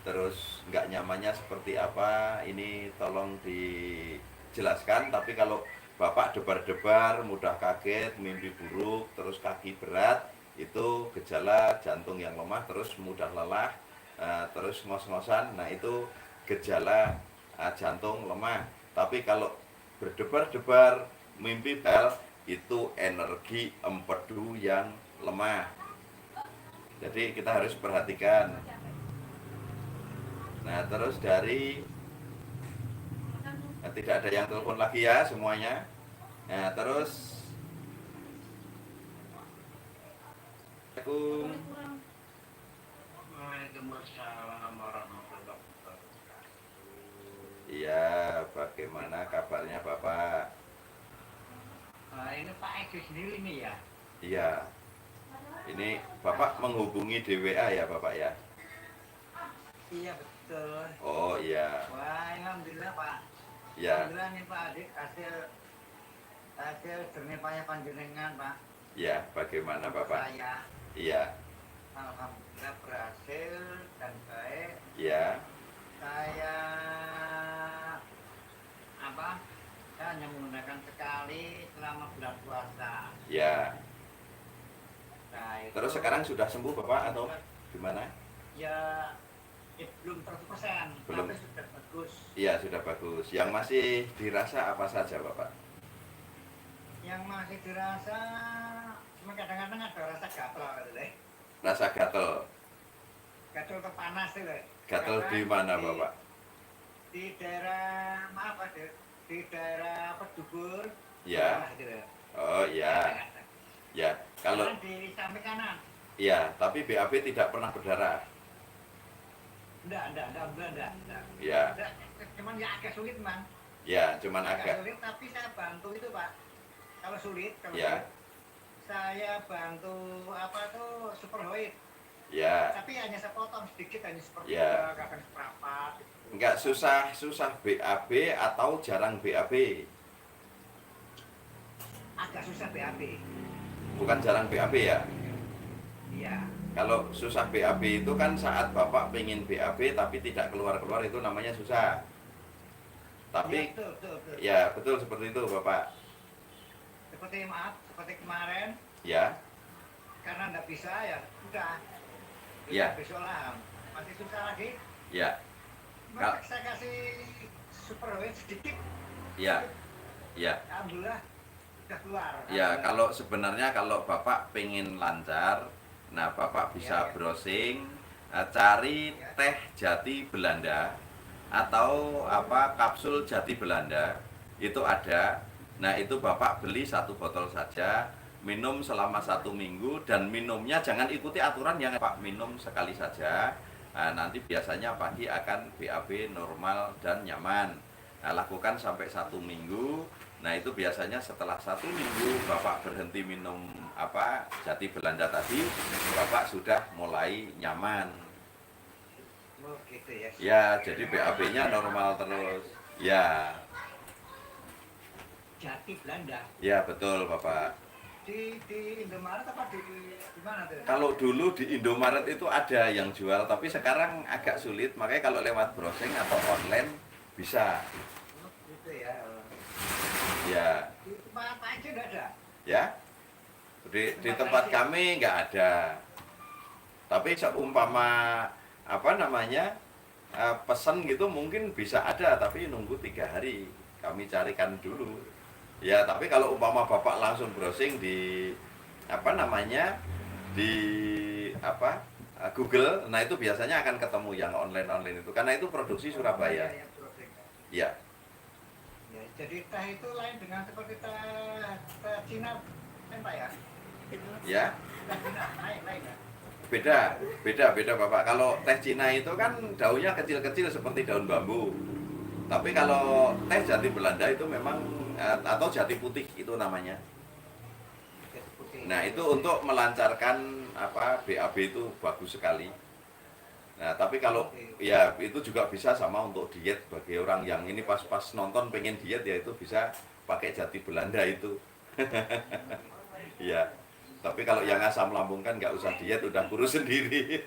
terus nggak nyamannya seperti apa, ini tolong dijelaskan. Tapi kalau Bapak debar-debar, mudah kaget, mimpi buruk, terus kaki berat, itu gejala jantung yang lemah, terus mudah lelah, terus ngos-ngosan. Nah itu gejala jantung lemah. Tapi kalau berdebar-debar, mimpi bel, itu energi empedu yang lemah. Jadi kita harus perhatikan. Nah terus dari tidak ada yang telepon lagi ya semuanya. Nah terus Waalaikumsalam warahmatullahi wabarakatuh. Iya, bagaimana kabarnya Bapak? Ini Pak Eko sendiri nih ya? Iya. Ini Bapak menghubungi DWA ya Bapak ya? Iya betul. Oh iya. Wah, alhamdulillah Pak. Ya. Alhamdulillah nih Pak Adik, hasil jernihnya panjenengan Pak. Ya, bagaimana Bapak? Saya, Iya. alhamdulillah berhasil dan baik. Ya. Saya saya hanya menggunakan sekali selama bulan puasa. Ya. Nah, itu, Terus sekarang sudah sembuh Bapak atau gimana? ya belum 100%, Belum. tapi sudah bagus. Iya, sudah bagus. Yang masih dirasa apa saja Bapak? Yang masih dirasa cuma kadang-kadang ada rasa gatal gitu deh. Rasa gatel. Gatal ke panas itu deh. Gatel di mana Bapak? Di daerah di daerah Pedubur. Ya. Gitu deh. Oh iya. Ya, kalau Kanan di samping kanan. iya, tapi BAB tidak pernah berdarah. Enggak. Ya. Cuman ya agak sulit, Man. Ya, cuman Agak agak. sulit, tapi saya bantu itu, Pak. Kalau sulit, Ya. saya bantu superhoid. Ya. Tapi hanya sepotong sedikit, hanya seperti Ya. kadang seperempat. Gitu. Enggak susah BAB atau jarang BAB. Agak susah BAB. Bukan jarang BAB ya. Iya. Kalau susah BAB itu kan saat Bapak pengen BAB tapi tidak keluar-keluar, itu namanya susah. Tapi Ya, betul. ya betul seperti itu Bapak. Seperti kemarin, Ya. karena nggak bisa ya udah. Ya. Besok lah masih susah lagi. Ya, Maka saya kasih super weight sedikit. ya, ya. Alhamdulillah udah keluar. Ya, kalau sebenarnya kalau Bapak pengen lancar, nah Bapak bisa browsing, cari teh jati Belanda atau apa kapsul jati Belanda itu ada. Nah itu Bapak beli 1 botol saja, minum selama 1 minggu dan minumnya jangan ikuti aturan yang Pak minum sekali saja. Nah, nanti biasanya pagi akan BAB normal dan nyaman. Nah, lakukan sampai 1 minggu. Nah itu biasanya setelah 1 minggu Bapak berhenti minum apa jati Belanda tadi, Bapak sudah mulai nyaman. Oh, gitu ya. Ya, jadi BAB-nya normal terus. Ya, Jati Belanda. ya betul Bapak. Di Indomaret apa di mana tuh? Kalau dulu di Indomaret itu ada yang jual, tapi sekarang agak sulit. Makanya kalau lewat browsing atau online bisa. Oh, gitu ya. Ya, Di tempat apa aja udah ada. ya. Di tempat kami nggak ada. Tapi seumpama apa namanya pesan gitu mungkin bisa ada, tapi nunggu 3 hari. Kami carikan dulu. Ya, tapi kalau umpama Bapak langsung browsing di apa namanya di apa Google, nah itu biasanya akan ketemu yang online itu karena itu produksi Surabaya. Ya, browsing. Ya, Ya, jadi teh itu lain dengan seperti teh Cina, kan Pak ya? ya. Teh Cina lain ya. Beda Bapak. Kalau teh Cina itu kan daunnya kecil-kecil seperti daun bambu. Tapi kalau teh jati Belanda itu memang atau jati putih itu namanya. Jadi putih. Nah, itu untuk melancarkan apa BAB itu bagus sekali. Nah, tapi kalau ya itu juga bisa sama untuk diet bagi orang yang ini pas-pas nonton pengen diet ya itu bisa pakai jati Belanda itu. Ya. Tapi kalau yang asam lambung kan nggak usah diet, udah kurus sendiri.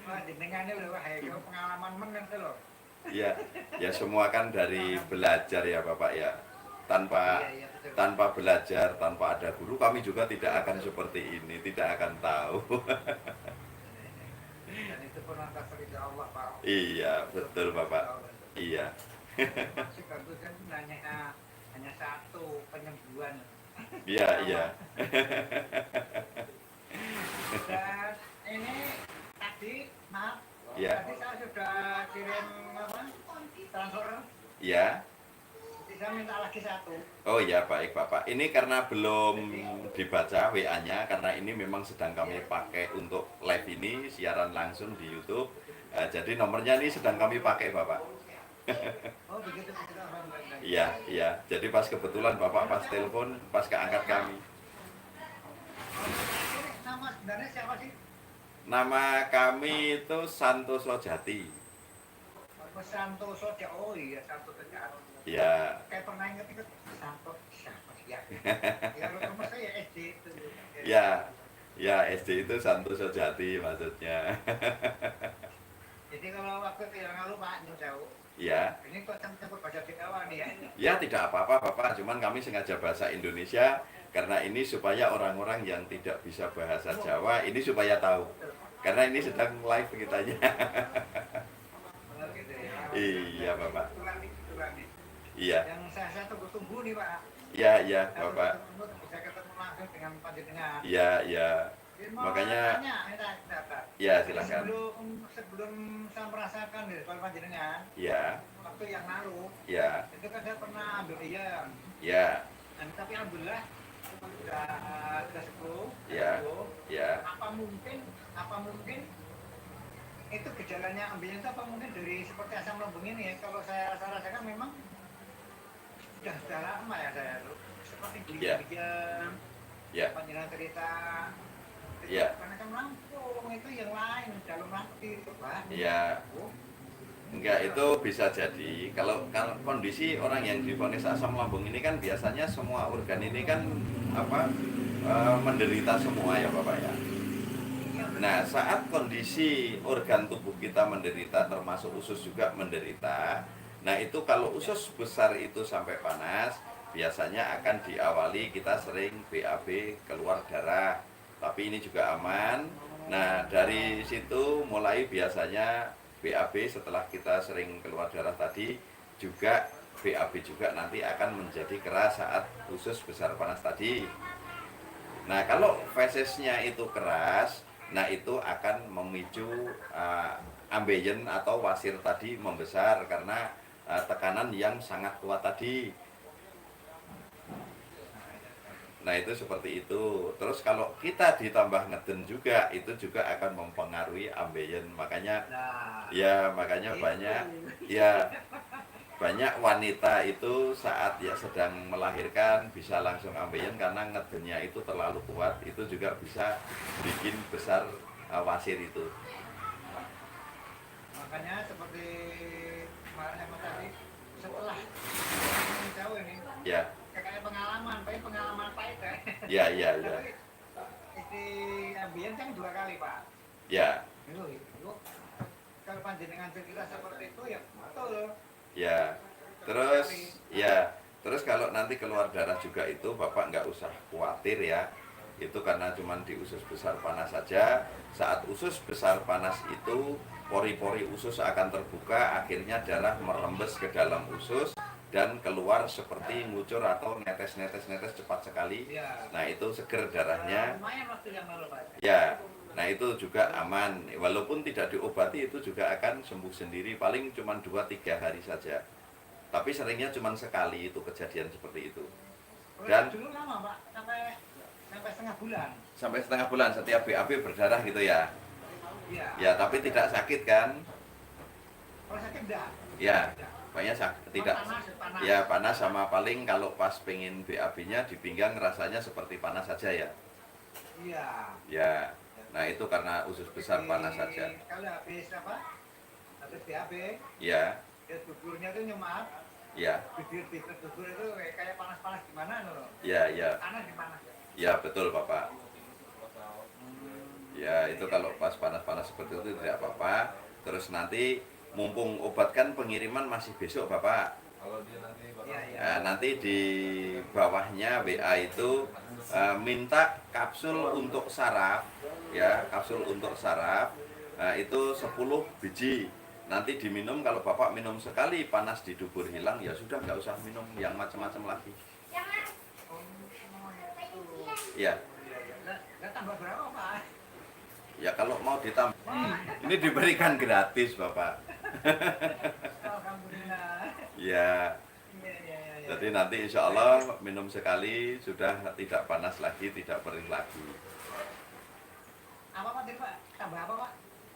Wah, jenengannya udah wah kayak pengalaman mengen tuh loh. Ya, ya semua kan dari belajar ya Bapak ya. Tanpa Iya, betul. tanpa belajar, tanpa ada guru kami juga tidak akan seperti ini, tidak akan tahu. Dan itu pun atas ridha Allah, Pak. Iya, betul Bapak. Iya. Masih bagus kan hanya satu penyembuhan. Iya, iya. Dan ini tadi maaf, Iya. tadi saya sudah kirim apa transfer, Iya. jadi saya minta lagi satu. Oh ya, baik Bapak. Ini karena belum dibaca WA-nya karena ini memang sedang kami pakai untuk live ini siaran langsung di YouTube. Jadi nomornya ini sedang kami pakai Bapak. Oh begitu begitu alhamdulillah. Iya, iya. Jadi pas kebetulan Bapak pas telepon, pas keangkat kami. Ini nama sebenarnya siapa sih? Nama kami itu Santoso Jati. Mas Santoso, oh iya Santoso Jati. Ya, Kayak pernah inget Santoso siapa sih ya? Ya rumah saya SD itu. ya, ya SD itu Santoso Jati maksudnya. Jadi kalau waktu itu yang lalu Pak jauh. Ya, Ini kok campur bahasa Jawa nih ya? ya tidak apa-apa Bapak. Cuman kami sengaja bahasa Indonesia karena ini supaya orang-orang yang tidak bisa bahasa Jawa ini supaya tahu. Karena ini sedang live kitanya. Benar gitu ya. Iya Bapak. Itulah nih. Iya, Yang saya tunggu-tunggu nih Pak. iya, iya Saya Bapak. tunggu bisa ketemu langsung dengan panjenengan. Iya, iya. Mau Makanya- tanya, Pak. Ya, silakan. Sebelum saya merasakan di depan panjenengan, Ya, waktu yang lalu, ya, itu kan saya pernah ambil iya. ya, Dan tapi alhamdulillah sudah sepuluh. Ya. ya. Apa mungkin itu gejalanya ambilnya itu apa mungkin dari seperti asam lambung ini ya? Kalau saya rasakan memang sudah lama ya saya tuh seperti Ya. geliat-geliat. Ya. Panjenengan cerita. Ya. Karena kan Lampung itu yang lain dalam hati itu Pak. Ya. Enggak, itu bisa jadi kalau kondisi orang yang divonis asam lambung ini kan biasanya semua organ ini kan apa menderita semua ya Bapak ya. Nah, saat kondisi organ tubuh kita menderita termasuk usus juga menderita. Nah, itu kalau usus besar itu sampai panas, biasanya akan diawali kita sering BAB keluar darah, tapi ini juga aman. Nah, dari situ mulai biasanya BAB setelah kita sering keluar darah tadi juga BAB juga nanti akan menjadi keras saat usus besar panas tadi. Nah, kalau fesesnya itu keras, nah itu akan memicu ambeien atau wasir tadi membesar karena tekanan yang sangat kuat tadi. Nah, itu seperti itu. Terus kalau kita ditambah ngeden juga, itu juga akan mempengaruhi ambeien. Makanya Nah, ya makanya banyak wanita itu saat ya sedang melahirkan bisa langsung ambeien karena ngedennya itu terlalu kuat. Itu juga bisa bikin besar wasir itu. makanya seperti kemarin emang tadi setelah ini tahu ini Ya, kayak pengalaman pahit ya, ya, ya, Tapi di ambien kan 2 kali Pak. ya, Itu kalau panjenengan cerita seperti itu ya betul. ya. Terus kalau nanti keluar darah juga itu Bapak nggak usah khawatir ya. Itu karena cuman di usus besar panas saja. Saat usus besar panas itu pori-pori usus akan terbuka, akhirnya darah merembes ke dalam usus dan keluar seperti ngucur atau netes cepat sekali. Iya. Nah, itu seger darahnya. Lumayan waktu yang lalu Pak. Ya, nah itu juga aman. Walaupun tidak diobati itu juga akan sembuh sendiri. Paling cuma 2-3 hari saja. Tapi seringnya cuma sekali itu kejadian seperti itu. Dan Dulu lama Pak, sampai setengah bulan. sampai setengah bulan setiap BAB berdarah gitu ya. Iya. Ya, tapi tidak sakit kan? Kalau sakit enggak? Ya, banyak sakit tidak. Panas. Ya, panas sama paling kalau pas pengen BAB-nya di pinggang rasanya seperti panas saja ya. Iya. Ya. Nah, itu karena usus besar panas saja. Kalau habis apa? Habis BAB, Ya, ya duburnya tuh nyemat. ya, Bibir dubur itu kayak panas-panas gimana loh? ya, ya. Panas di mana? Ya, betul Bapak. Ya, itu kalau pas panas-panas seperti itu tidak apa-apa. Terus nanti mumpung obat kan pengiriman masih besok Bapak. Iya, iya. Nah, nanti di bawahnya WA itu minta kapsul untuk saraf, ya kapsul untuk saraf. Nah, itu 10 biji. Nanti diminum, kalau Bapak minum sekali panas di dubur hilang, ya sudah nggak usah minum yang macam-macam lagi. Ya, Nggak tambah berapa Pak? ya kalau mau ditambah, ini diberikan gratis Bapak. Alhamdulillah. Ya, Iya. jadi nanti insya Allah minum sekali sudah tidak panas lagi, tidak perih lagi. Apa Pak tadi Pak? Tambah apa Pak?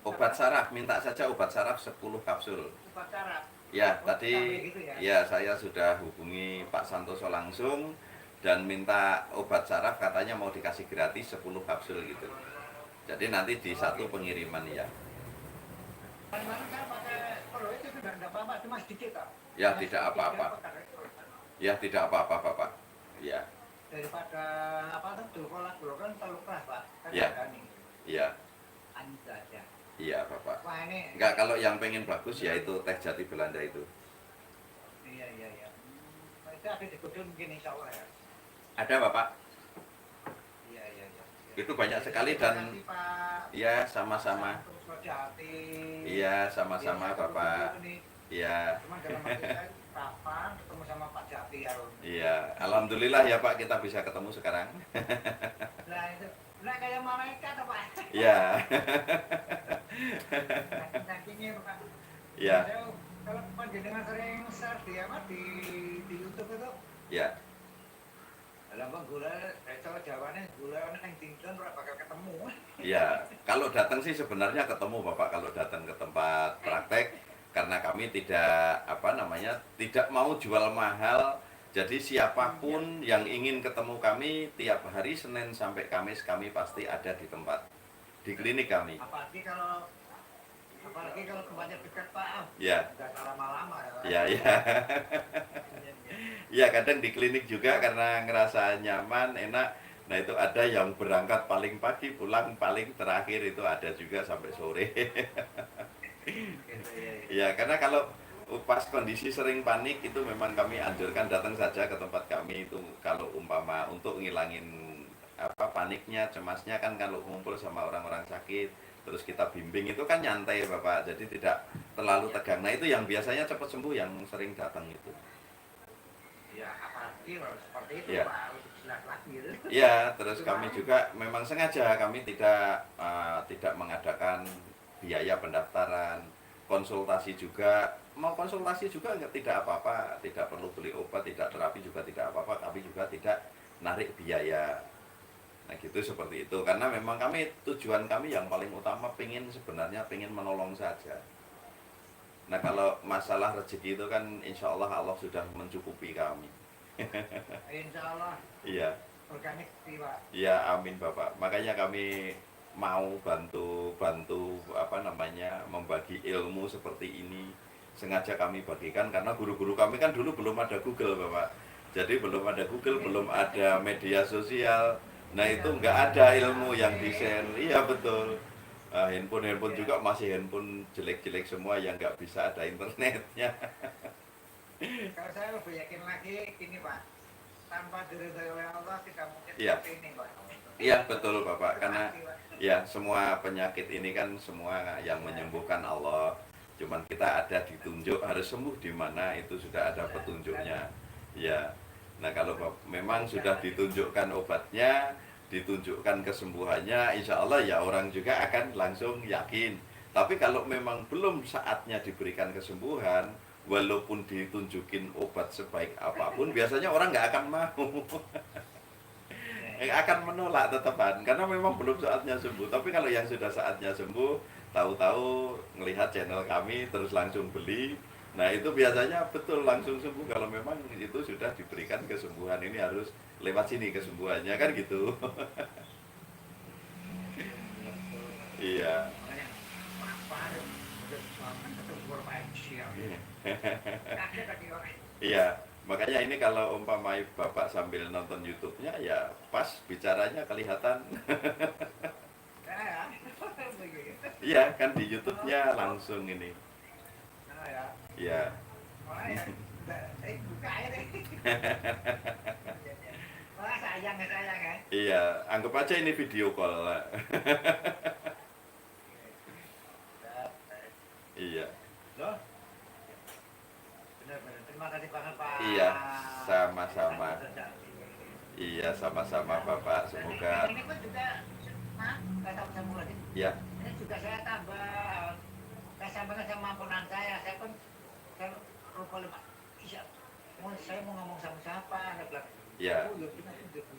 Obat saraf, minta saja obat saraf 10 kapsul. Obat saraf. Ya, Oh, tadi sampai gitu ya? ya saya sudah hubungi Pak Santoso langsung dan minta obat saraf, katanya mau dikasih gratis 10 kapsul gitu. Jadi nanti di satu pengiriman ya. Kemarin kan pakai pro itu sudah enggak apa-apa, cuma sedikit Pak. Ya, Cuma tidak sedikit, apa-apa. Ya, tidak apa-apa Bapak. Ya, Daripada apa tuh dulkolak kan terlalu keras Pak. Kan Ya. berani. iya, Anu saja. iya Bapak. Wah ini. Enggak, kalau yang pengen bagus ya itu teh jati Belanda itu. Iya. Itu ada di Kudus mungkin insya Allah ya. Ada Bapak? Iya. Itu banyak sekali dan Terima kasih, Pak. ya sama-sama. Hati. Iya, sama-sama Bapak. Iya. Cuman dalam hati saya kapan ketemu sama Pak Jati Harun. Iya, alhamdulillah ya Pak kita bisa ketemu sekarang. Nah itu, nah kayak malaikat Pak. Iya. Sampingnya Pak. Iya. Saya, kalau panjenengan sering share di apa di YouTube itu, Ya. lambang gula, kalau Jawanya gula yang tinggal bakal ketemu. Iya. Kalau datang sih sebenarnya ketemu Bapak kalau datang ke tempat praktek karena kami tidak tidak mau jual mahal. Jadi siapapun yang ingin ketemu kami tiap hari Senin sampai Kamis kami pasti ada di tempat di klinik kami. Apalagi kalau tempatnya dekat Pak. Ya. Nggak lama-lama ya. Pak. Ya, ya. Iya. Ya kadang di klinik juga karena ngerasa nyaman, enak. Nah itu ada yang berangkat paling pagi, pulang paling terakhir itu ada juga sampai sore. Gitu, iya. Ya karena kalau pas kondisi sering panik itu memang kami anjurkan datang saja ke tempat kami itu kalau umpama untuk ngilangin paniknya, cemasnya kan kalau ngumpul sama orang-orang sakit terus kita bimbing itu kan nyantai Bapak, jadi tidak terlalu tegang. Nah itu yang biasanya cepat sembuh yang sering datang itu. Ya, apalagi kalau seperti itu Ya. Pak, untuk laki gitu. Ya, terus kami juga memang sengaja kami tidak mengadakan biaya pendaftaran, konsultasi juga. Mau konsultasi juga tidak apa-apa, tidak perlu beli obat, tidak terapi juga tidak apa-apa. Kami juga tidak narik biaya. Nah gitu seperti itu. Karena memang tujuan kami yang paling utama sebenarnya pengen menolong saja. Nah kalau masalah rezeki itu kan insya Allah Allah sudah mencukupi kami. Insya Allah Iya. organik sih Pak. Ya amin Bapak. Makanya kami mau bantu membagi ilmu seperti ini. Sengaja kami bagikan karena guru-guru kami kan dulu belum ada Google Bapak. Jadi belum ada Google, belum ada media sosial. Nah itu nggak ada ilmu yang di-share. Iya betul. Handphone juga masih handphone jelek-jelek semua yang nggak bisa ada internetnya. Kalau saya lebih yakin lagi ini Pak, tanpa diridhoi oleh Allah tidak mungkin Iya. seperti ini Pak. Iya betul Bapak. Karena Pasti, Pak. ya semua penyakit ini kan semua yang menyembuhkan Allah. Cuman kita ada ditunjuk harus sembuh di mana itu sudah ada petunjuknya. Ya. Nah kalau memang sudah ditunjukkan obatnya, ditunjukkan kesembuhannya, insya Allah ya orang juga akan langsung yakin. Tapi kalau memang belum saatnya diberikan kesembuhan, walaupun ditunjukin obat sebaik apapun, biasanya orang nggak akan mau. Akan menolak tetepan karena memang belum saatnya sembuh. Tapi kalau yang sudah saatnya sembuh, tahu-tahu ngelihat channel kami terus langsung beli, nah itu biasanya betul langsung sembuh kalau memang itu sudah diberikan kesembuhan. Ini harus lewat sini kesembuhannya kan gitu. Iya. Makanya, apa ketemu Pak siap. Kaget lagi orang. Iya, makanya ini kalau umpamai Bapak sambil nonton YouTube-nya ya pas bicaranya kelihatan. Ya, begitu. Iya, kan di YouTube-nya langsung ini. Nah, ya. Iya. Makanya, buka aja deh. Wah, sayang ya. Iya, anggap aja ini video call. Iya. Loh. Benar-benar. Terima kasih banget Pak. Iya, sama-sama. Iya, sama-sama Bapak. Semoga Ini pun juga, Mas, nggak tahu sambung lagi. ya. Ini juga saya sambungkan sama ponakan saya pun saya lupa lupa. Iya, saya mau ngomong sama siapa? Ada bilang, Ya. oh, kita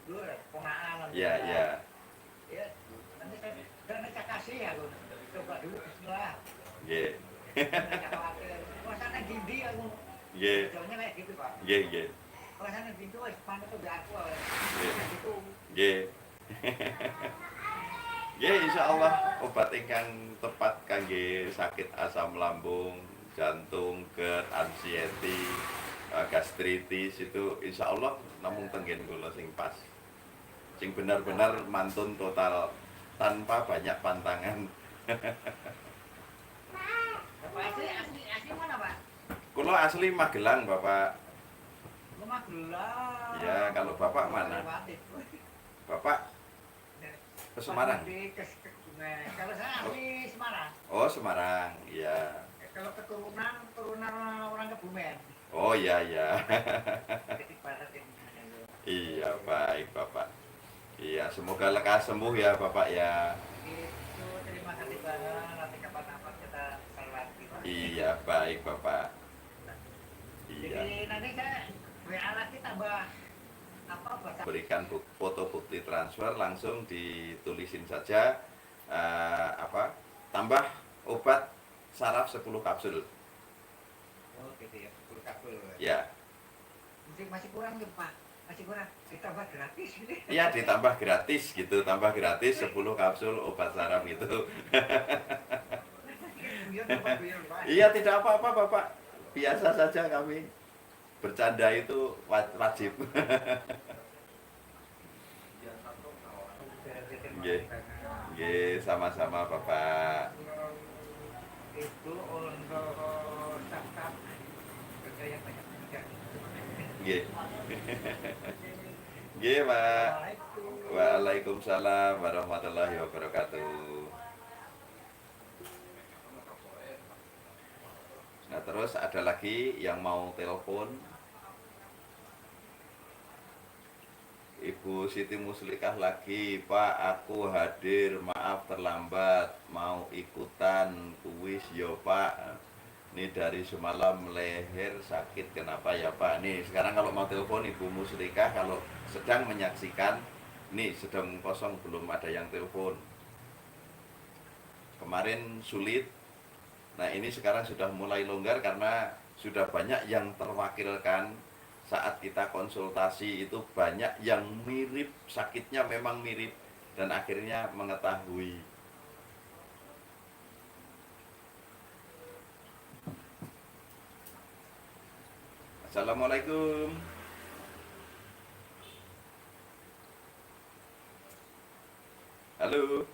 dulu ponakan. Iya, iya. Ya, nanti saya kasih ya, lu. Coba dulu Bismillah. Nggih. Jangan khawatir. Rasanya gini aku. Nggih. Jawabannya kayak gitu Pak. Nggih, nggih. Rasanya gitu, mana tuh gak aku. Nggih. Gitu. Nggih. Nggih, insyaallah obat ingkang tepat kangge sakit asam lambung, jantung, GERD, anxiety, gastritis itu insyaallah namung tenggen kula sing pas. Sing benar-benar mantun total tanpa banyak pantangan. Bapak asli mana Pak? Kula asli Magelang, Bapak. Rumah gelang. Ya, kalau Bapak mana? Bapak ke Semarang. Kalau saya asli Semarang. Oh, Semarang. Iya. Kalau keturunan orang Kebumen. Oh, iya, iya. Jadi barat ini. Iya, baik, Bapak. Iya, semoga lekas sembuh ya, Bapak ya. Itu terima kasih banget. Nanti kapan-kapan kita lagi Pak. Iya, baik, Bapak. Iya. Jadi nanti saya WA lagi tambah apa bahasa Berikan foto bukti transfer langsung ditulisin saja tambah obat saraf 10 kapsul. oh gitu ya, kapsul. Ya. Masih kurang ya Pak, masih kurang. Ditambah gratis gitu. Iya, ditambah gratis gitu, tambah gratis 10 kapsul obat saraf gitu. Iya, tidak apa-apa, Bapak. Biasa saja kami. Bercanda itu wajib. Nggih. Nggih, sama-sama Bapak. Itu untuk startup saya banyak juga. Nggih. Nggih, Pak. Waalaikumsalam warahmatullahi wabarakatuh. Nah, terus ada lagi yang mau telepon. Ibu Siti Muslikah lagi, Pak, aku hadir, maaf terlambat, mau ikutan kuis yo Pak. Ini dari semalam leher sakit, kenapa ya Pak? Nih sekarang kalau mau telepon Ibu Muslikah, kalau sedang menyaksikan, nih sedang kosong, belum ada yang telepon. Kemarin sulit, nah ini sekarang sudah mulai longgar karena sudah banyak yang terwakilkan. Saat kita konsultasi itu banyak yang mirip, sakitnya memang mirip, dan akhirnya mengetahui. Assalamualaikum. Halo.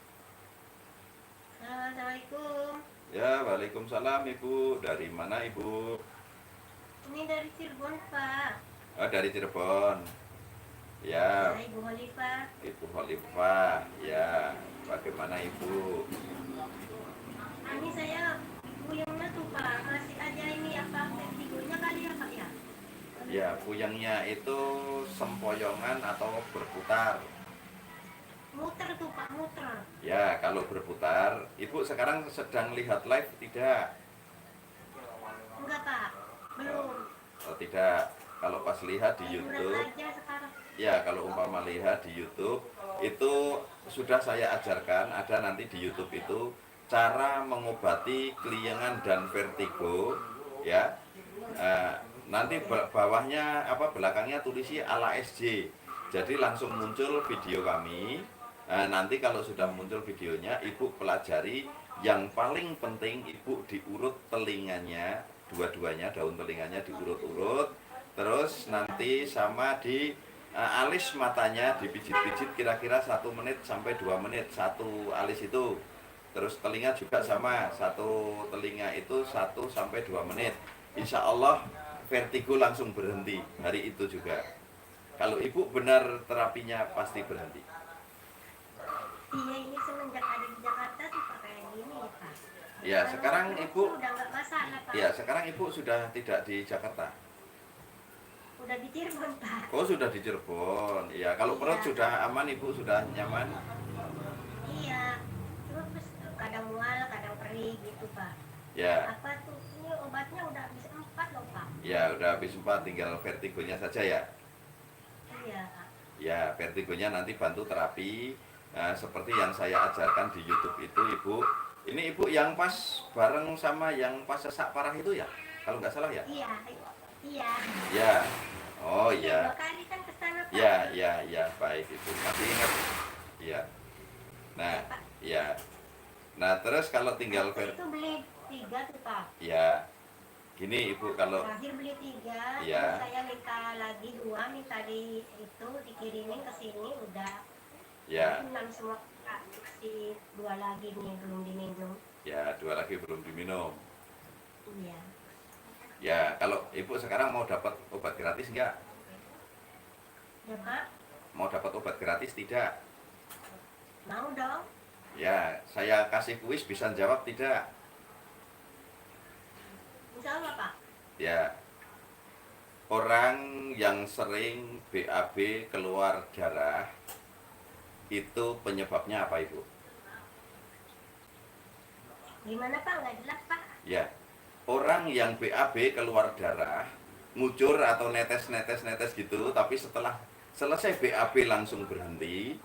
Assalamualaikum. Ya, waalaikumsalam Ibu. Dari mana Ibu? Ini dari Cirebon, Pak. Oh, dari Cirebon. Ya, Saya Ibu Holifah. Ibu Khalifah. Ya, bagaimana Ibu? Ini saya puyengnya tuh, Pak. Kasih aja ini apa vertigonya kali ya, Pak ya? Ya, puyengnya itu sempoyongan atau berputar. Muter tuh, Pak, muter. Ya, kalau berputar, Ibu sekarang sedang lihat live tidak? Enggak, Pak. Belum. Oh, tidak. Kalau pas lihat di Saya urat YouTube, aja sekarang. ya kalau umpama lihat di YouTube, itu sudah saya ajarkan, ada nanti di YouTube itu cara mengobati keliengan dan vertigo, ya. Nanti bawahnya belakangnya tulisi ala SJ. Jadi langsung muncul video kami. Nanti kalau sudah muncul videonya, Ibu pelajari. Yang paling penting Ibu diurut telinganya, dua-duanya daun telinganya diurut-urut. Terus nanti sama di alis matanya dipijit-pijit kira-kira 1 menit sampai 2 menit satu alis itu. Terus telinga juga sama, satu telinga itu 1 sampai 2 menit. Insya Allah vertigo langsung berhenti hari itu juga. Kalau Ibu benar terapinya pasti berhenti. Iya, ini semenjak ada di Jakarta tuh Pak kayak gini ya, Pak. Ya, Kalau sekarang terus Ibu udah nggak masalah, Pak. ya, sekarang Ibu sudah tidak di Jakarta. Udah di Cirebon, Pak. Oh, sudah di Cirebon. Ya, kalau perut Iya. sudah aman, Ibu sudah nyaman. Iya. Terus kadang mual, kadang perih gitu, Pak. Ya. Apa tuh? Ini obatnya udah habis 4 loh, Pak. Ya, udah habis 4, tinggal vertigonya saja ya. Iya, Pak. Ya, vertigonya nanti bantu terapi seperti yang saya ajarkan di YouTube itu, Ibu. Ini Ibu yang pas bareng sama yang pas sesak parah itu ya? Kalau nggak salah ya? Iya, iya. Ya. Oh Iya, ya. 2 kali kan ke sana, Pak. Ya, baik Ibu. Masih ingat? Ya. Nah, ya. Nah, terus kalau tinggal Waktu itu beli 3 tuh, Pak. ya. Gini Ibu, kalau Terakhir beli 3, Iya. terus saya minta lagi 2, minta di itu dikirimin ke sini udah ya, 6 semua, Pak. Kasih 2 lagi nih belum diminum. ya 2 lagi belum diminum. Iya. Ya, kalau Ibu sekarang mau dapat obat gratis enggak? Ya, Pak. Mau dapat obat gratis tidak? Mau dong. Ya, saya kasih kuis bisa jawab tidak? Insya Allah, Pak. Ya. Orang yang sering BAB keluar darah itu penyebabnya apa Ibu? Gimana, Pak? Nggak jelas, Pak. Ya. Orang yang BAB keluar darah, ngucur atau netes gitu, tapi setelah selesai BAB langsung berhenti.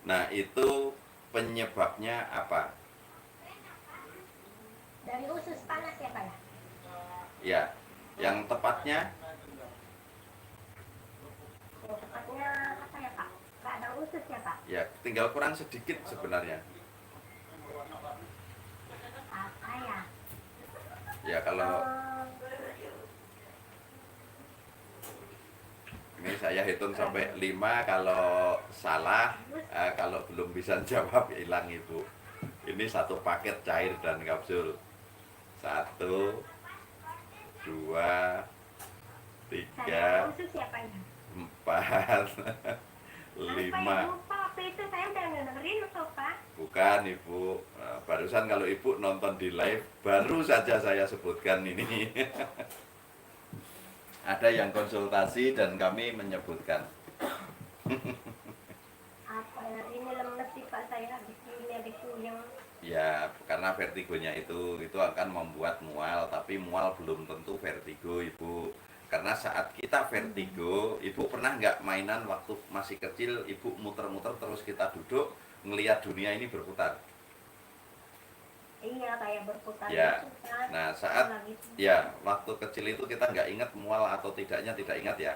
Nah, itu penyebabnya apa? Dari usus panas ya, Pak ya? Ya, yang tepatnya Yang tepatnya apa ya, Pak? Nggak ada usus ya, Pak? ya tinggal kurang sedikit sebenarnya. Apa ya? Ya, kalau ini saya hitung sampai 5, kalau salah, kalau belum bisa jawab hilang Ibu. Ini 1 paket cair dan kapsul. 1, 2, Saya usus siapa ya? 4, Apa 5. ya? Lupa waktu itu saya udah dengerin atau apa? Bukan Ibu. Barusan kalau Ibu nonton di live, baru saja saya sebutkan ini. Ada yang konsultasi dan kami menyebutkan. Apa ya? Ini lemes sih Pak, saya habis ini habis puyeng. Ya, karena vertigonya itu akan membuat mual, tapi mual belum tentu vertigo, Ibu. Karena saat kita vertigo, Ibu pernah nggak mainan waktu masih kecil, Ibu muter-muter terus kita duduk, ngelihat dunia ini berputar. Iya, kayak berputar Ya. gitu kan. Nah, saat Lagi- ya waktu kecil itu kita nggak ingat mual atau tidaknya, tidak ingat ya.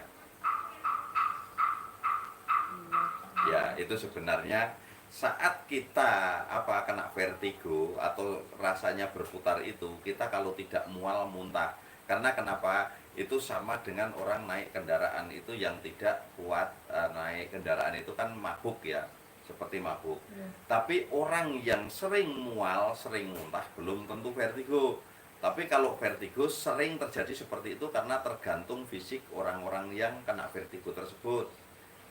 Ya, itu sebenarnya saat kita kena vertigo atau rasanya berputar itu, kita kalau tidak mual muntah. Karena kenapa? Itu sama dengan orang naik kendaraan itu yang tidak kuat naik kendaraan itu kan mabuk ya, seperti mabuk. Tapi orang yang sering mual, sering muntah belum tentu vertigo. Tapi kalau vertigo sering terjadi seperti itu karena tergantung fisik orang-orang yang kena vertigo tersebut.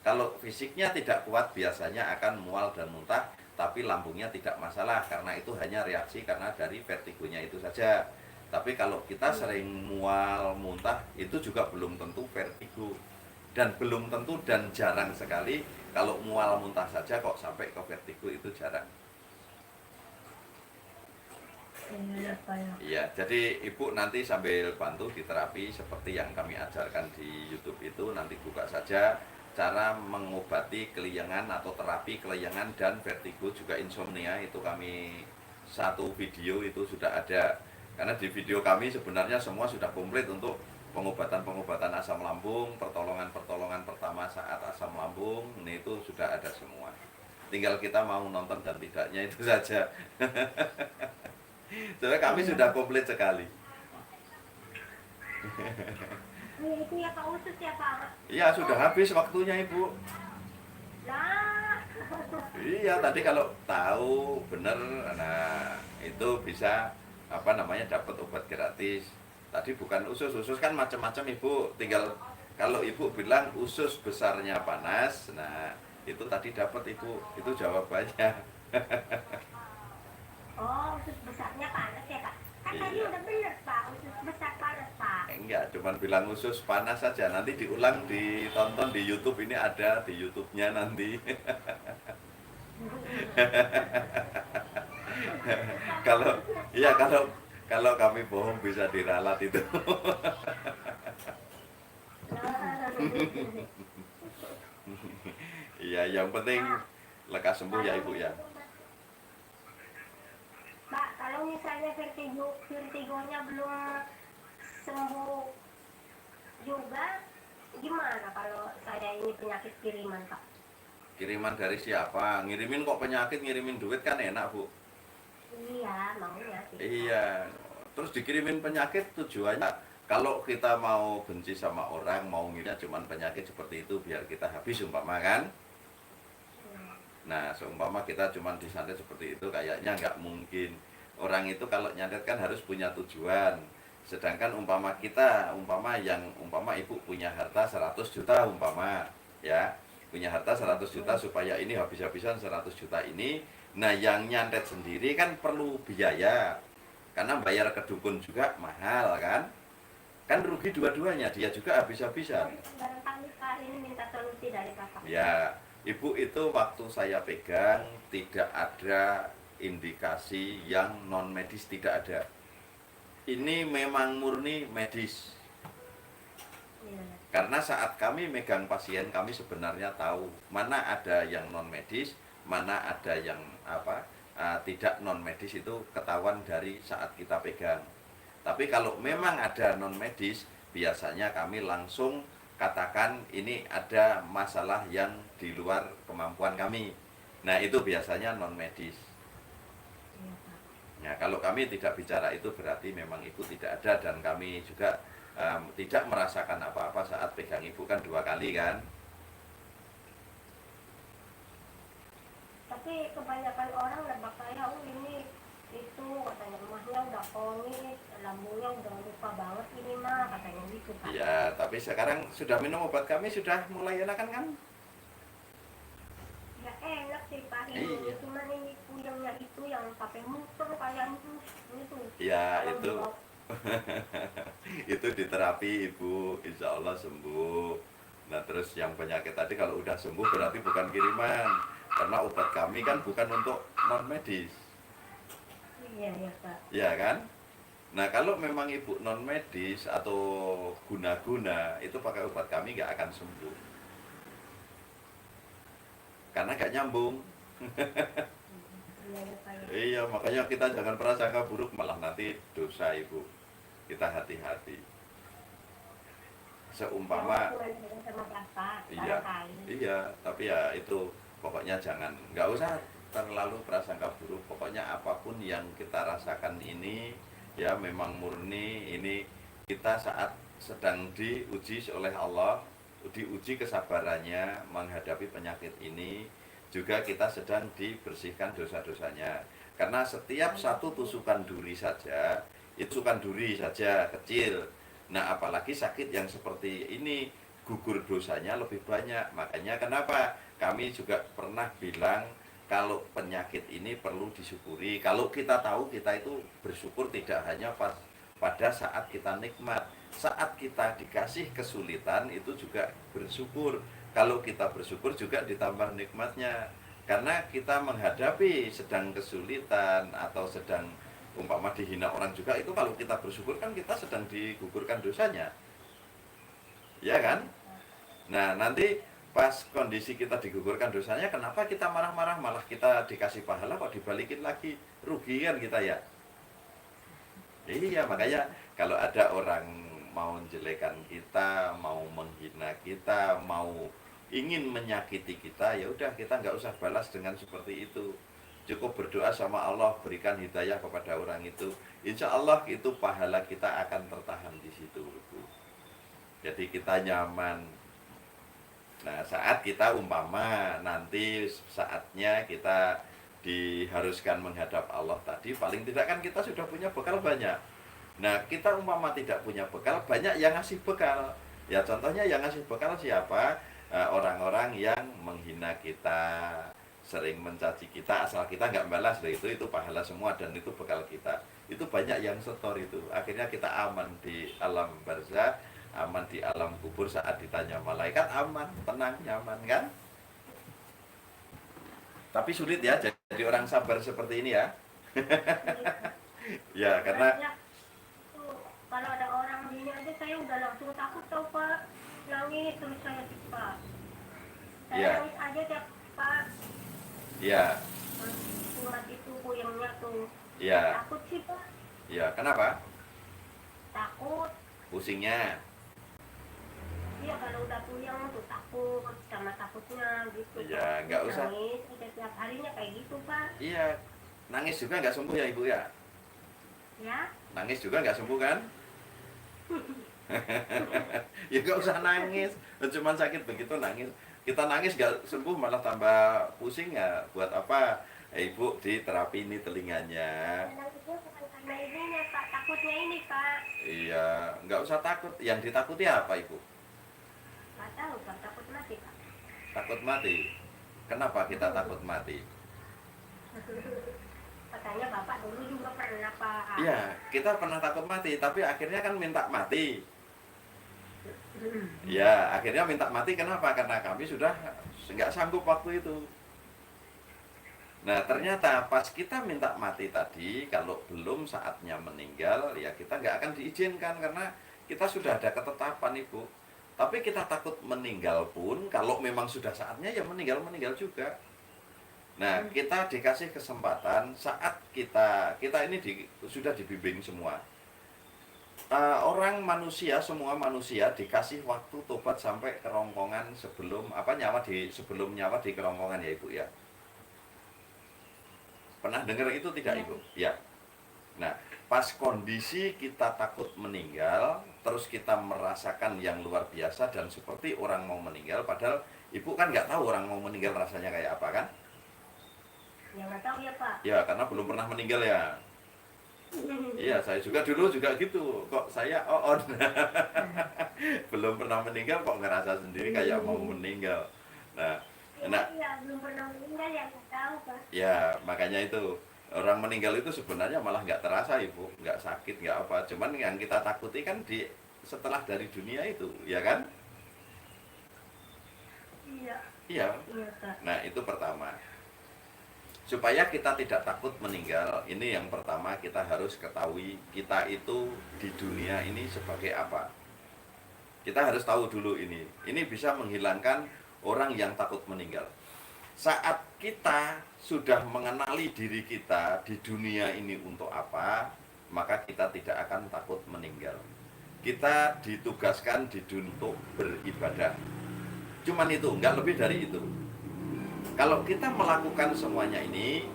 Kalau fisiknya tidak kuat biasanya akan mual dan muntah, tapi lambungnya tidak masalah karena itu hanya reaksi karena dari vertigonya itu saja. Tapi kalau kita sering mual, muntah, itu juga belum tentu vertigo. Dan belum tentu dan jarang sekali kalau mual muntah saja kok sampai ke vertigo, itu jarang. Iya, Pak ya. Iya, jadi Ibu nanti sambil bantu di terapi seperti yang kami ajarkan di YouTube itu, nanti buka saja cara mengobati keliengan atau terapi keliengan dan vertigo juga insomnia, itu kami satu video itu sudah ada. Karena di video kami sebenarnya semua sudah komplit untuk pengobatan-pengobatan asam lambung, pertolongan-pertolongan pertama saat asam lambung, ini itu sudah ada semua. Tinggal kita mau nonton dan tidaknya itu saja. Soalnya kami sudah komplit sekali. Itu ya Pak usus ya Pak. Iya, sudah habis waktunya Ibu. Lah. Iya, tadi kalau tahu bener, nah itu bisa dapat obat gratis. Tadi bukan usus kan macam-macam Ibu. Tinggal kalau Ibu bilang usus besarnya panas, nah itu tadi dapat Ibu. Itu jawabannya. Oh, usus besarnya panas ya Pak. Kan tadi Iya. udah bener Pak, usus besar panas Pak. Enggak, cuman bilang usus panas saja. Nanti diulang, ditonton di YouTube, ini ada di YouTube-nya nanti. kalau kami bohong bisa diralat itu. Iya, yang penting lekas sembuh ya Ibu ya. Pak, kalau misalnya vertigonya belum sembuh juga, gimana kalau saya ini penyakit kiriman Pak? Kiriman dari siapa? Ngirimin kok penyakit, ngirimin duit kan enak Bu. Iya, maunya sih. Iya, terus dikirimin penyakit tujuannya kalau kita mau benci sama orang, mau ngira cuman penyakit seperti itu biar kita habis umpama kan. Nah, seumpama kita cuman disantet seperti itu kayaknya nggak mungkin. Orang itu kalau nyantet kan harus punya tujuan. Sedangkan umpama Ibu punya harta 100 juta umpama, ya. Punya harta 100 juta supaya ini habis-habisan 100 juta ini. Nah, yang nyantet sendiri kan perlu biaya. Karena bayar ke dukun juga mahal kan. Kan rugi dua-duanya, dia juga habis-habisan. Barangkali Pak ini minta solusi dari Kakak. Ya, Ibu itu waktu saya pegang tidak ada indikasi yang non medis, tidak ada. Ini memang murni medis. Iya. Karena saat kami megang pasien, kami sebenarnya tahu mana ada yang non medis, mana ada yang tidak non medis, itu ketahuan dari saat kita pegang. Tapi kalau memang ada non medis, biasanya kami langsung katakan ini ada masalah yang di luar kemampuan kami. Nah, itu biasanya non medis. Iya, Pak. Nah, kalau kami tidak bicara itu berarti memang Ibu tidak ada, dan kami juga tidak merasakan apa-apa saat pegang Ibu kan 2 kali kan. Tapi kebanyakan orang nebak saya, ini itu katanya rumahnya udah kongis, lambungnya udah lupa banget ini mah katanya gitu Pak. Iya, tapi sekarang sudah minum obat kami sudah mulai enakan kan? Ya enak sih Pak ini, Iya. cuman ini puyengnya itu yang pakai muter kayak itu. Iya, Kalau itu dibawa- itu diterapi Ibu, insya Allah sembuh. Nah terus yang penyakit tadi kalau udah sembuh berarti bukan kiriman, karena obat kami kan bukan untuk non medis, Iya ya Pak. ya kan? Nah kalau memang Ibu non medis atau guna-guna itu pakai obat kami nggak akan sembuh, karena nggak nyambung. Iya ya Pak ya. Iya, makanya kita jangan prasangka buruk, malah nanti dosa Ibu. Kita hati-hati. Seumpama, Cuma dengan sama Bapak, iya, barangkali. iya, tapi ya itu pokoknya jangan, nggak usah terlalu prasangka buruk. Pokoknya apapun yang kita rasakan ini, ya memang murni ini kita saat sedang diuji oleh Allah, diuji kesabarannya menghadapi penyakit ini. Juga kita sedang dibersihkan dosa-dosanya. Karena setiap satu tusukan duri saja, itu tusukan duri saja kecil. Nah apalagi sakit yang seperti ini, gugur dosanya lebih banyak. Makanya kenapa kami juga pernah bilang kalau penyakit ini perlu disyukuri. Kalau kita tahu kita itu bersyukur tidak hanya pada saat kita nikmat. Saat kita dikasih kesulitan itu juga bersyukur. Kalau kita bersyukur juga ditambah nikmatnya. Karena kita menghadapi sedang kesulitan atau sedang umpama dihina orang juga, itu kalau kita bersyukur kan kita sedang digugurkan dosanya. Ya kan? Nah nanti pas kondisi kita digugurkan dosanya, kenapa kita marah-marah, malah kita dikasih pahala kok dibalikin lagi, rugi kan kita ya. Iya, makanya kalau ada orang mau menjelekan kita, mau menghina kita, mau ingin menyakiti kita, ya udah kita nggak usah balas dengan seperti itu. Cukup berdoa sama Allah, berikan hidayah kepada orang itu. Insya Allah itu pahala kita akan tertahan di situ, Bu. Jadi kita nyaman. Nah, saat kita umpama nanti saatnya kita diharuskan menghadap Allah tadi, paling tidak kan kita sudah punya bekal banyak. Nah, kita umpama tidak punya bekal, banyak yang ngasih bekal. Ya contohnya yang ngasih bekal siapa? Orang-orang yang menghina kita, sering mencaci kita, asal kita nggak balas, itu pahala semua dan itu bekal kita. Itu banyak yang setor itu. Akhirnya kita aman di alam barzah, aman di alam kubur, saat ditanya malaikat aman, tenang, nyaman kan? Tapi sulit ya jadi orang sabar seperti ini ya. Ya karena Banyak tuh, kalau ada orang gini aja saya udah langsung takut tau Pak. Nangis terus saya sih Pak. Saya Iya. nangis aja tiap Pak. ya, Surat itu puyengnya tuh. ya, Takut sih Pak. ya, kenapa? Takut. Pusingnya. Iya kalau udah puyeng tuh takut sama takutnya gitu. Iya, Pak. nggak usah. Nangis aja tiap harinya kayak gitu Pak. Iya, nangis juga nggak sembuh ya Ibu ya? Ya. Nangis juga nggak sembuh kan? Ya nggak usah nangis, cuma sakit begitu nangis. Kita nangis nggak sembuh malah tambah pusing ya. Buat apa? Ibu di terapi ini telinganya. Nangisnya bukan karena ininya Pak, takutnya ini Pak. Iya, nggak usah takut. Yang ditakuti apa Ibu? Nggak tahu Pak, takut mati Pak. Takut mati. Kenapa kita takut mati? Katanya Bapak dulu juga pernah Pak. Iya, kita pernah takut mati, tapi akhirnya kan minta mati. Ya, akhirnya minta mati kenapa? Karena kami sudah nggak sanggup waktu itu. Nah, ternyata pas kita minta mati tadi, kalau belum saatnya meninggal, ya kita nggak akan diizinkan karena kita sudah ada ketetapan Ibu. Tapi kita takut meninggal pun, kalau memang sudah saatnya ya meninggal juga. Nah, kita dikasih kesempatan saat kita ini sudah dibimbing semua. Orang manusia, semua manusia dikasih waktu tobat sampai kerongkongan sebelum sebelum nyawa di kerongkongan ya Ibu ya. Pernah dengar itu tidak Ibu? Ya. Nah, pas kondisi kita takut meninggal, terus kita merasakan yang luar biasa dan seperti orang mau meninggal, padahal Ibu kan nggak tahu orang mau meninggal rasanya kayak apa kan? Ya nggak tahu ya Pak. Ya, karena belum pernah meninggal ya. Iya, saya juga dulu juga gitu. Kok saya on. Belum pernah meninggal kok ngerasa sendiri kayak mau meninggal. Nah, nah, Iya, belum pernah meninggal ya nggak tahu Pak. ya makanya itu orang meninggal itu sebenarnya malah nggak terasa Ibu, nggak sakit, nggak apa. Cuman yang kita takuti kan di setelah dari dunia itu, ya kan? Iya, Iya. iya Pak. Nah, itu pertama. Supaya kita tidak takut meninggal, ini yang pertama kita harus ketahui kita itu di dunia ini sebagai apa. Kita harus tahu dulu ini. Ini bisa menghilangkan orang yang takut meninggal. Saat kita sudah mengenali diri kita di dunia ini untuk apa, maka kita tidak akan takut meninggal. Kita ditugaskan di dunia untuk beribadah. Cuman itu, nggak lebih dari itu. Kalau kita melakukan semuanya ini,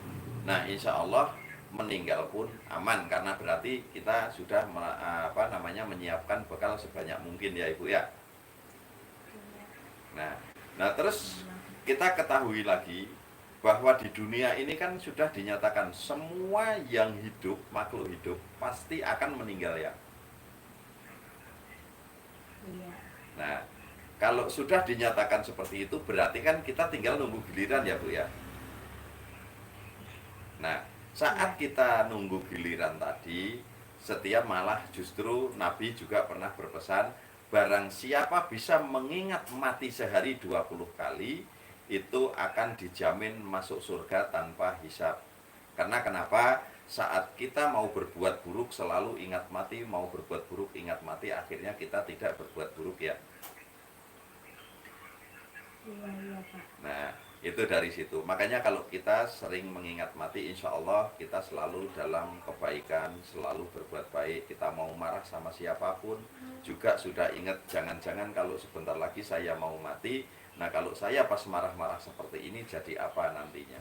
nah insya Allah meninggal pun aman, karena berarti kita sudah menyiapkan bekal sebanyak mungkin ya Ibu ya. Nah terus kita ketahui lagi bahwa di dunia ini kan sudah dinyatakan semua yang hidup, makhluk hidup pasti akan meninggal ya. Iya. Nah, kalau sudah dinyatakan seperti itu, berarti kan kita tinggal nunggu giliran ya Bu ya. Nah, saat kita nunggu giliran tadi, setiap malah justru Nabi juga pernah berpesan, barang siapa bisa mengingat mati sehari 20 kali, itu akan dijamin masuk surga tanpa hisab. Karena kenapa? Saat kita mau berbuat buruk selalu ingat mati, mau berbuat buruk ingat mati, akhirnya kita tidak berbuat buruk ya. Iya, iya Pak. Nah, itu dari situ. Makanya kalau kita sering mengingat mati, insya Allah kita selalu dalam kebaikan, selalu berbuat baik. Kita mau marah sama siapapun, juga sudah ingat jangan-jangan kalau sebentar lagi saya mau mati. Nah, kalau saya pas marah-marah seperti ini jadi apa nantinya?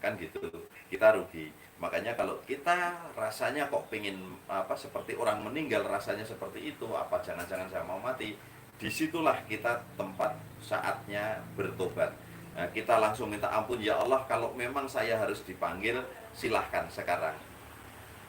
Kan gitu, kita rugi. Makanya kalau kita rasanya kok pengen seperti orang meninggal, rasanya seperti itu, apa jangan-jangan saya mau mati, disitulah kita tempat saatnya bertobat. Nah, kita langsung minta ampun, ya Allah kalau memang saya harus dipanggil, silahkan sekarang.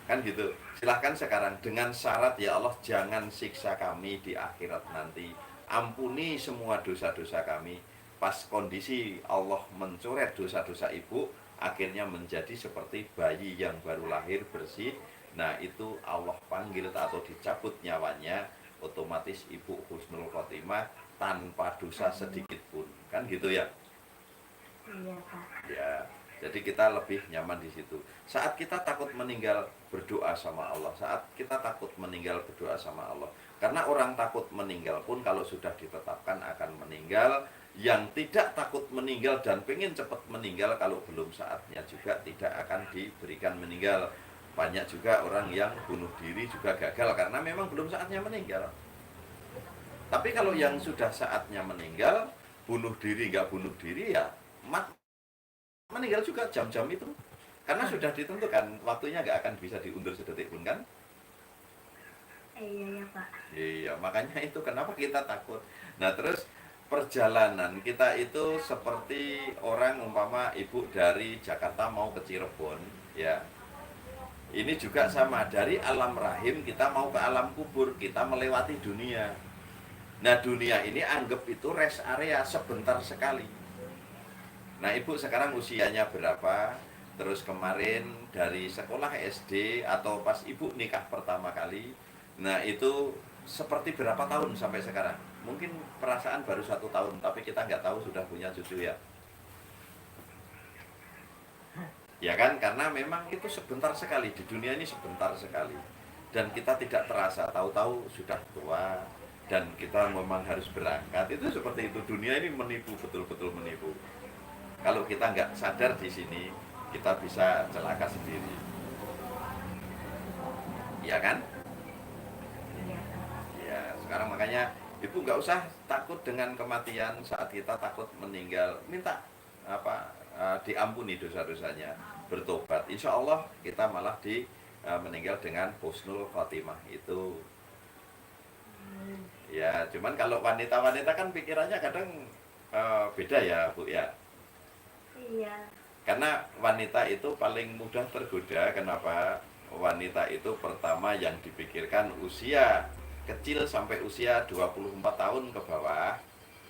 Kan gitu, silahkan sekarang, dengan syarat ya Allah jangan siksa kami di akhirat nanti. Ampuni semua dosa-dosa kami. Pas kondisi Allah mencoret dosa-dosa ibu, akhirnya menjadi seperti bayi yang baru lahir bersih. Nah itu Allah panggil atau dicabut nyawanya, otomatis ibu husnul khotimah tanpa dosa sedikit pun. Kan gitu ya. Iya Pak. Ya, jadi kita lebih nyaman di situ. Saat kita takut meninggal, berdoa sama Allah. Saat kita takut meninggal, berdoa sama Allah. Karena orang takut meninggal pun kalau sudah ditetapkan akan meninggal. Yang tidak takut meninggal dan pengen cepat meninggal, kalau belum saatnya juga tidak akan diberikan meninggal. Banyak juga orang yang bunuh diri juga gagal karena memang belum saatnya meninggal. Tapi kalau yang sudah saatnya meninggal, bunuh diri nggak bunuh diri ya meninggal juga jam-jam itu. Karena sudah ditentukan waktunya nggak akan bisa diundur sedetik pun kan. Iya ya Pak. Iya, makanya itu kenapa kita takut. Nah terus perjalanan kita itu seperti orang umpama ibu dari Jakarta mau ke Cirebon ya. Ini juga sama, dari alam rahim kita mau ke alam kubur, kita melewati dunia. Nah dunia ini anggap itu rest area sebentar sekali. Nah ibu sekarang usianya berapa? Terus kemarin dari sekolah SD atau pas ibu nikah pertama kali, nah itu seperti berapa tahun sampai sekarang? Mungkin perasaan baru 1 tahun, tapi kita nggak tahu sudah punya cucu ya. Ya kan, karena memang itu sebentar sekali, di dunia ini sebentar sekali. Dan kita tidak terasa, tahu-tahu sudah tua, dan kita memang harus berangkat. Itu seperti itu, dunia ini menipu, betul-betul menipu. Kalau kita nggak sadar di sini, kita bisa celaka sendiri. Ya kan? Iya. Ya, sekarang makanya ibu nggak usah takut dengan kematian. Saat kita takut meninggal, minta diampuni dosa-dosanya, bertobat. Insya Allah kita malah meninggal dengan husnul khotimah itu. Ya, cuman kalau wanita-wanita kan pikirannya kadang beda ya Bu ya. Iya. Karena wanita itu paling mudah tergoda. Kenapa? Wanita itu pertama yang dipikirkan usia kecil sampai usia 24 tahun ke bawah,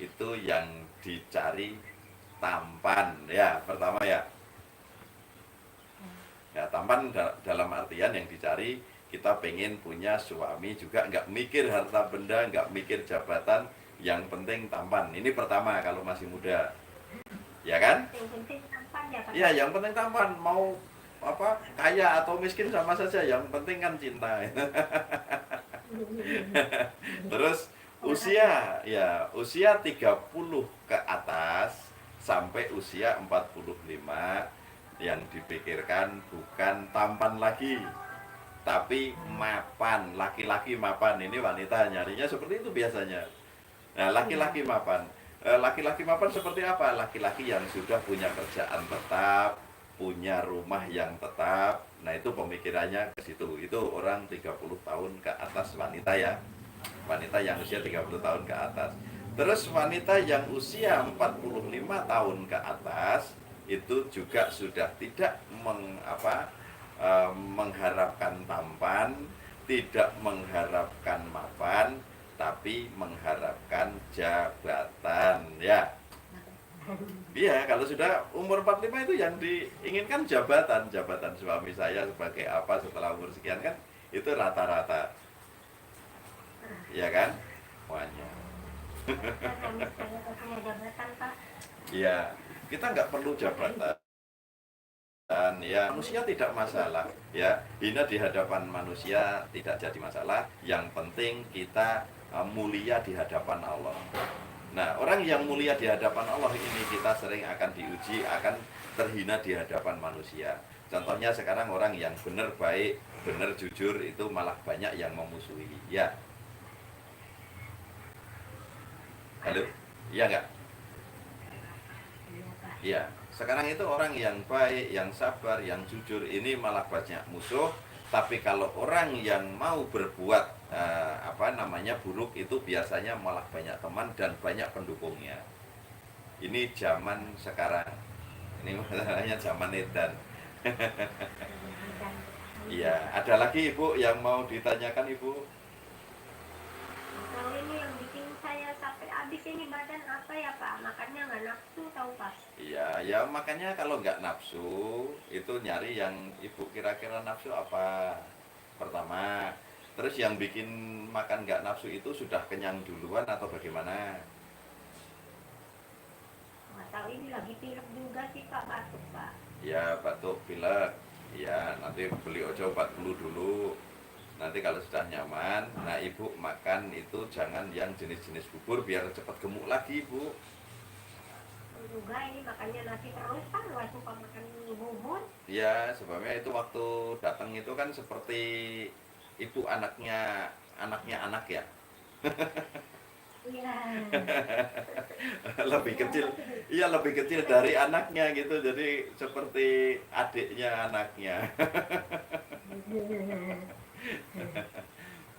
itu yang dicari tampan ya, pertama ya. Ya, tampan dalam artian yang dicari, kita pengen punya suami juga nggak mikir harta benda, nggak mikir jabatan, yang penting tampan. Ini pertama kalau masih muda, ya kan? Yang penting tampan ya Pak. Iya, yang penting tampan. Mau apa, kaya atau miskin sama saja, yang penting kan cinta. Terus usia, ya usia 30 ke atas sampai usia 45, yang dipikirkan bukan tampan lagi, tapi mapan. Laki-laki mapan, ini wanita nyarinya seperti itu biasanya. Nah, laki-laki mapan. Laki-laki mapan seperti apa? Laki-laki yang sudah punya kerjaan tetap, punya rumah yang tetap. Nah, itu pemikirannya ke situ. Itu orang 30 tahun ke atas wanita ya. Wanita yang usia 30 tahun ke atas. Terus wanita yang usia 45 tahun ke atas itu juga sudah tidak mengharapkan tampan, tidak mengharapkan mapan, tapi mengharapkan jabatan ya. Iya, kalau sudah umur 45 itu yang diinginkan jabatan. Jabatan suami saya sebagai apa setelah umur sekian, kan itu rata-rata. Iya kan? Semuanya. Suami saya nggak punya jabatan Pak. Iya, kita nggak perlu jabatan. Ya, manusia tidak masalah ya. Hina di hadapan manusia tidak jadi masalah. Yang penting kita mulia di hadapan Allah. Nah, orang yang mulia di hadapan Allah ini kita sering akan diuji, akan terhina di hadapan manusia. Contohnya sekarang orang yang benar baik, benar jujur itu malah banyak yang memusuhi. Ya. Halo? Iya enggak? Iya Pak. Iya. Sekarang itu orang yang baik, yang sabar, yang jujur ini malah banyak musuh. Tapi kalau orang yang mau berbuat buruk itu biasanya malah banyak teman dan banyak pendukungnya. Ini zaman sekarang. Ini masalahnya zaman edan. Iya, ada lagi Ibu yang mau ditanyakan Ibu? Kalau ini yang bikin saya sampai habis ini badan apa ya Pak? Makannya nggak nafsu tahu Pak? Iya, ya makanya kalau nggak nafsu itu nyari yang Ibu kira-kira nafsu apa? Pertama, terus yang bikin makan nggak nafsu itu sudah kenyang duluan atau bagaimana? Nggak tahu, ini lagi pilek juga sih Pak, batuk Pak. Ya batuk, pilek. Ya nanti beli ojo obat flu dulu. Nanti kalau sudah nyaman, nah Ibu makan itu jangan yang jenis-jenis bubur biar cepat gemuk lagi Ibu. Juga ini makannya nasi terus Pak, nggak suka makan bubur. Ya sebabnya itu waktu datang itu kan seperti Ibu anaknya anak ya. Iya. Lebih kecil, iya lebih kecil dari anaknya gitu, jadi seperti adiknya anaknya.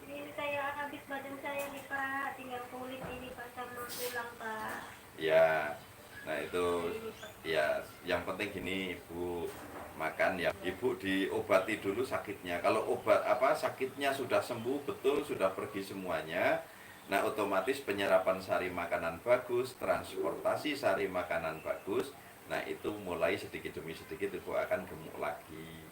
Ini saya habis badan saya nih Pak, tinggal kulit ini Pak sama tulang Pak. Ya, nah itu ya yang penting gini Ibu makan ya, Ibu diobati dulu sakitnya. Kalau sakitnya sudah sembuh betul, sudah pergi semuanya. Nah otomatis penyerapan sari makanan bagus, transportasi sari makanan bagus. Nah itu mulai sedikit demi sedikit Ibu akan gemuk lagi.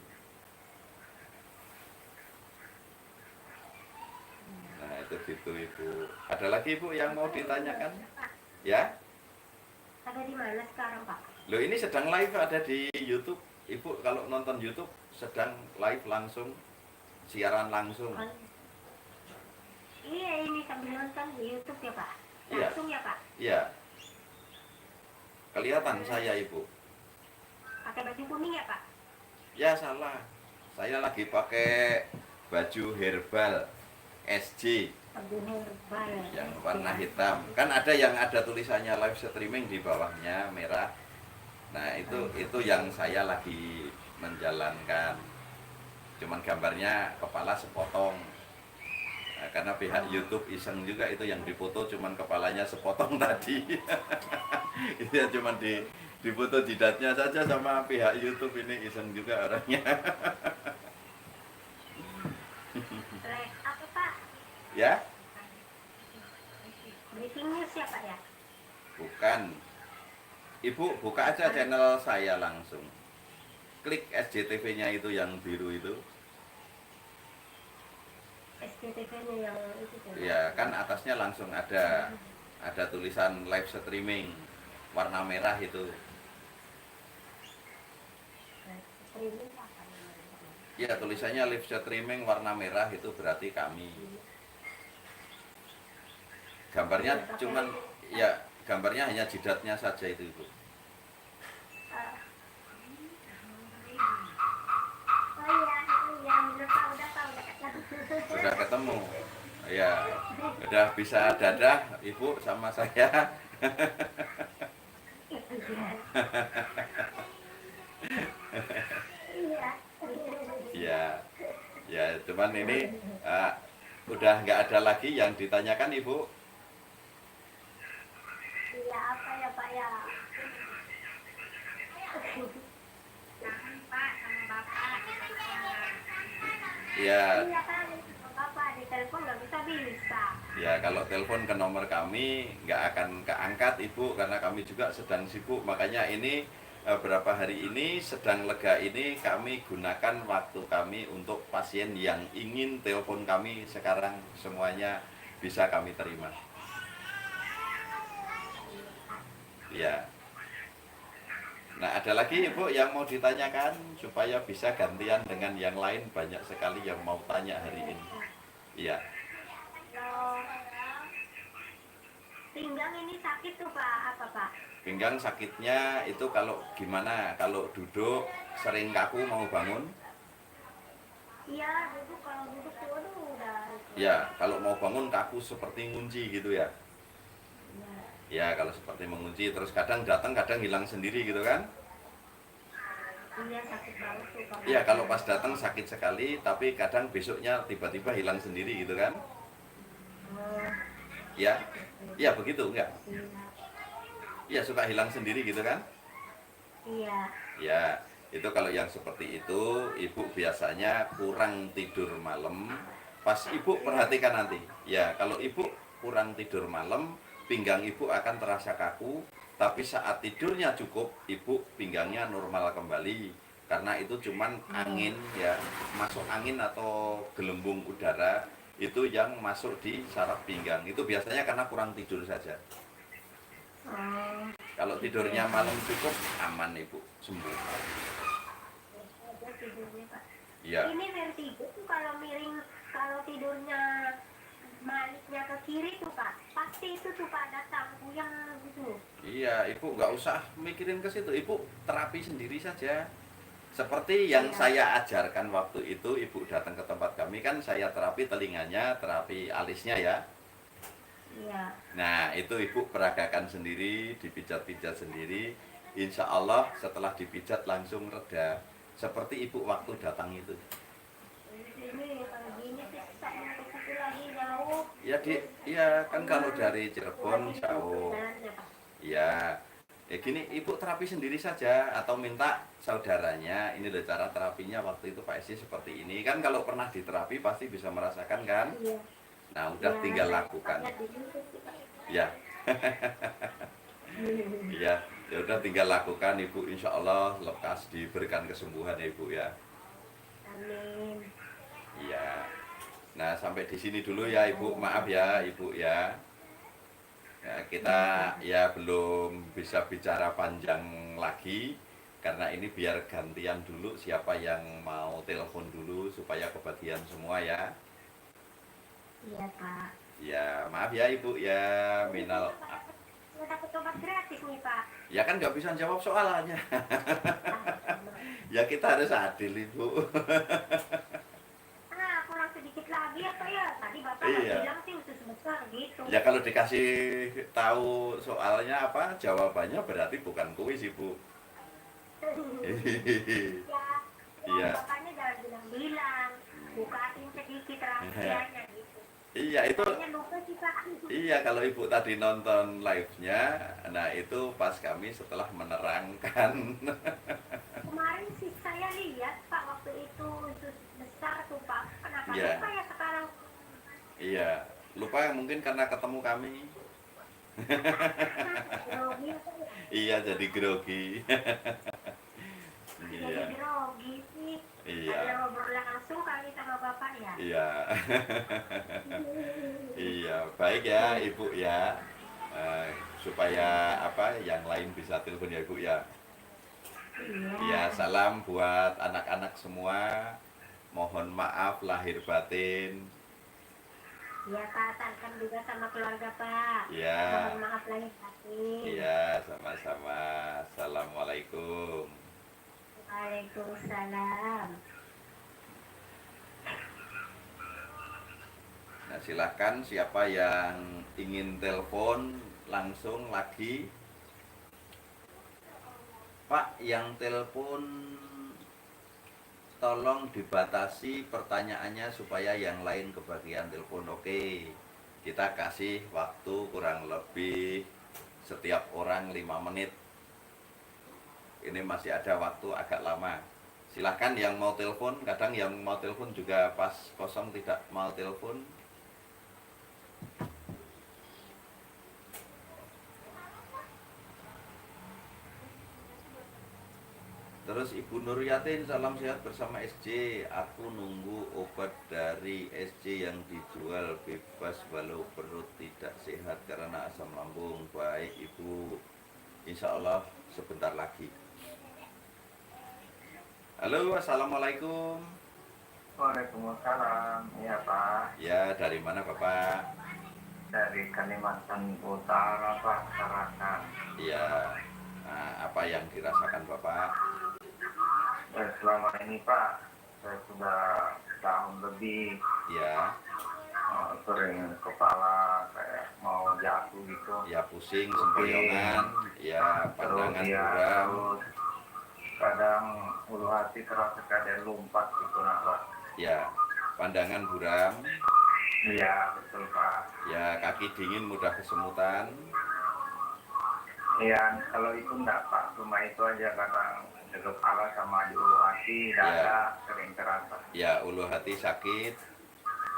Nah itu gitu Ibu. Ada lagi Ibu yang mau ditanyakan? Ya? Ada di mana sekarang Pak? Loh ini sedang live ada di YouTube. Ibu kalau nonton YouTube sedang live langsung, siaran langsung. Iya ini sambil nonton di YouTube ya Pak. Iya. Langsung ya Pak. Iya. Kelihatan saya Ibu. Pakai baju kuning ya Pak? Ya salah. Saya lagi pakai baju herbal SJ Baju herbal. yang warna hitam. Kan ada yang ada tulisannya live streaming di bawahnya merah. Nah, itu yang saya lagi menjalankan. Cuman gambarnya kepala sepotong. Nah, karena pihak YouTube iseng juga itu yang dipoto cuman kepalanya sepotong tadi. Itu ya cuman Difoto jidatnya saja sama pihak YouTube ini, iseng juga orangnya. Apa Pak? Ya, Breaking news ya Pak ya? bukan. Ibu buka aja channel saya langsung. Klik SJTV-nya itu yang biru itu. SCTV-nya yang itu tuh. Ya, kan atasnya langsung ada tulisan live streaming warna merah itu. Streaming apa namanya? Ya, tulisannya live streaming warna merah itu berarti kami. Gambarnya cuman ya, gambarnya hanya jidatnya saja itu Ibu. Oh iya, udah Pak, udah ketemu. Sudah ketemu. Ya, udah bisa dadah Ibu sama saya. Iya. Ya, ya cuman ini udah nggak ada lagi yang ditanyakan Ibu. Iya apa ya Pak ya? Kangen Pak sama Bapak. Ya, Iya kan, Bapak di telepon nggak bisa. ya kalau telepon ke nomor kami nggak akan keangkat Ibu karena kami juga sedang sibuk. Makanya ini beberapa hari ini sedang lega ini kami gunakan waktu kami untuk pasien yang ingin telepon kami sekarang semuanya bisa kami terima. Ya. Nah, ada lagi Ibu yang mau ditanyakan supaya bisa gantian dengan yang lain, banyak sekali yang mau tanya hari ini. Iya. Kalau pinggang ini sakit tuh Pak, apa Pak? Pinggang sakitnya itu kalau gimana? Kalau duduk sering kaku mau bangun? Iya, kalau duduk tuh aduh udah. Ya, kalau mau bangun kaku seperti ngunci gitu ya. Ya, kalau seperti mengunci terus kadang datang kadang hilang sendiri gitu kan? Iya sakit banget tuh Pak. Iya, kalau pas datang sakit sekali tapi kadang besoknya tiba-tiba hilang sendiri gitu kan? Oh, Ya. Ya, begitu enggak? iya. Iya, suka hilang sendiri gitu kan? Iya. Ya, itu kalau yang seperti itu, Ibu biasanya kurang tidur malam. Pas Ibu perhatikan nanti, ya kalau Ibu kurang tidur malam, pinggang Ibu akan terasa kaku, tapi saat tidurnya cukup, Ibu pinggangnya normal kembali. Karena itu cuman angin ya, masuk angin atau gelembung udara itu yang masuk di saraf pinggang. Itu biasanya karena kurang tidur saja. Oh, Kalau tidurnya malam cukup, aman Ibu, sembuh. ada tidurnya Pak. Iya. Ini vertigo tuh kalau miring, kalau tidurnya maliknya ke kiri tuh Pak, pasti itu tuh Pak datang yang gitu. Iya, Ibu nggak usah mikirin ke situ. Ibu terapi sendiri saja. Seperti yang Iya. saya ajarkan waktu itu, Ibu datang ke tempat kami kan saya terapi telinganya, terapi alisnya ya. Iya. Nah, itu Ibu peragakan sendiri, dipijat-pijat sendiri. Insya Allah setelah dipijat langsung reda. Seperti Ibu waktu datang itu. Ini kalau gini sih saya ke situ lagi jauh. Ya kan kalau dari Cirebon jauh. Jalannya, Pak. Ya, gini Ibu terapi sendiri saja atau minta saudaranya. Ini loh cara terapinya waktu itu Pak Esi seperti ini. Kan kalau pernah diterapi pasti bisa merasakan kan? Iya. Nah, udah Ya, tinggal saya lakukan. lihat di YouTube sih, Pak. Ya. Iya, ya udah tinggal lakukan Ibu, insya Allah lekas diberikan kesembuhan ya Ibu ya. Amin. Iya. Nah, sampai di sini dulu ya Ibu. Maaf ya Ibu ya. Ya, kita ya belum bisa bicara panjang lagi karena ini biar gantian dulu siapa yang mau telepon dulu supaya kebagian semua ya. Iya, Pak. Ya, maaf ya Ibu ya, minal. Nggak dapat obat gratis nih, Pak. Ya kan nggak bisa jawab soalannya. Ya kita harus adil Ibu. Kurang sedikit lagi apa ya? Tadi Bapak Iya. bilang sih usus besar gitu. Ya kalau dikasih tahu soalnya apa, jawabannya berarti bukan kuis Ibu. Ya, Iya. Bapaknya jangan bilang-bilang. Bukain sedikit rahasianya gitu. Iya, itu Kayaknya lupa sih Pak. iya kalau Ibu tadi nonton live-nya, nah itu pas kami setelah menerangkan. Kemarin sih saya lihat Pak waktu itu besar tuh Pak. Kenapa Iya. lupa ya sekarang? Iya, lupa mungkin karena ketemu kami. Grogi apa ya? Iya, jadi grogi. Jadi Iya, grogi sih. iya, Ada ngobrol langsung kali sama Bapak ya. iya. Iya, baik ya Ibu ya. Supaya apa yang lain bisa telepon ya Ibu ya. Iya. Ya, salam buat anak-anak semua. Mohon maaf lahir batin. Iya Pak, salam juga sama keluarga Pak. Ya, Mohon maaf lahir batin. iya, sama-sama. Assalamualaikum. Waalaikumsalam. Nah, silahkan siapa yang ingin telepon langsung lagi. Pak, yang telepon tolong dibatasi pertanyaannya supaya yang lain kebagian telepon. Oke, kita kasih waktu kurang lebih setiap orang 5 menit. Ini masih ada waktu agak lama. Silahkan yang mau telepon, kadang yang mau telepon juga pas kosong tidak mau telepon. Terus Ibu Nur Yatin, salam sehat bersama SJ. Aku nunggu obat dari SJ yang dijual bebas walau perut tidak sehat karena asam lambung. Baik Ibu, insya Allah sebentar lagi. Halo, assalamualaikum. Waalaikumsalam. Iya Pak. Ya, dari mana Bapak? Dari Kalimantan Utara Pak, Tarakan. Ya, nah, apa yang dirasakan Bapak? Selama ini Pak, saya sudah setahun lebih Ya, sering kepala kayak mau jatuh gitu. ya pusing, sempoyongan, ya pandangan Terus ya, buram. terus kadang ulu hati terasa kayak lompat gitu nah Pak. Ya, pandangan buram. Iya betul Pak. Ya, kaki dingin mudah kesemutan. Iya kalau itu enggak Pak, cuma itu aja kadang di kepala sama di ulu hati, dada sering terasa. Ya, ulu hati sakit.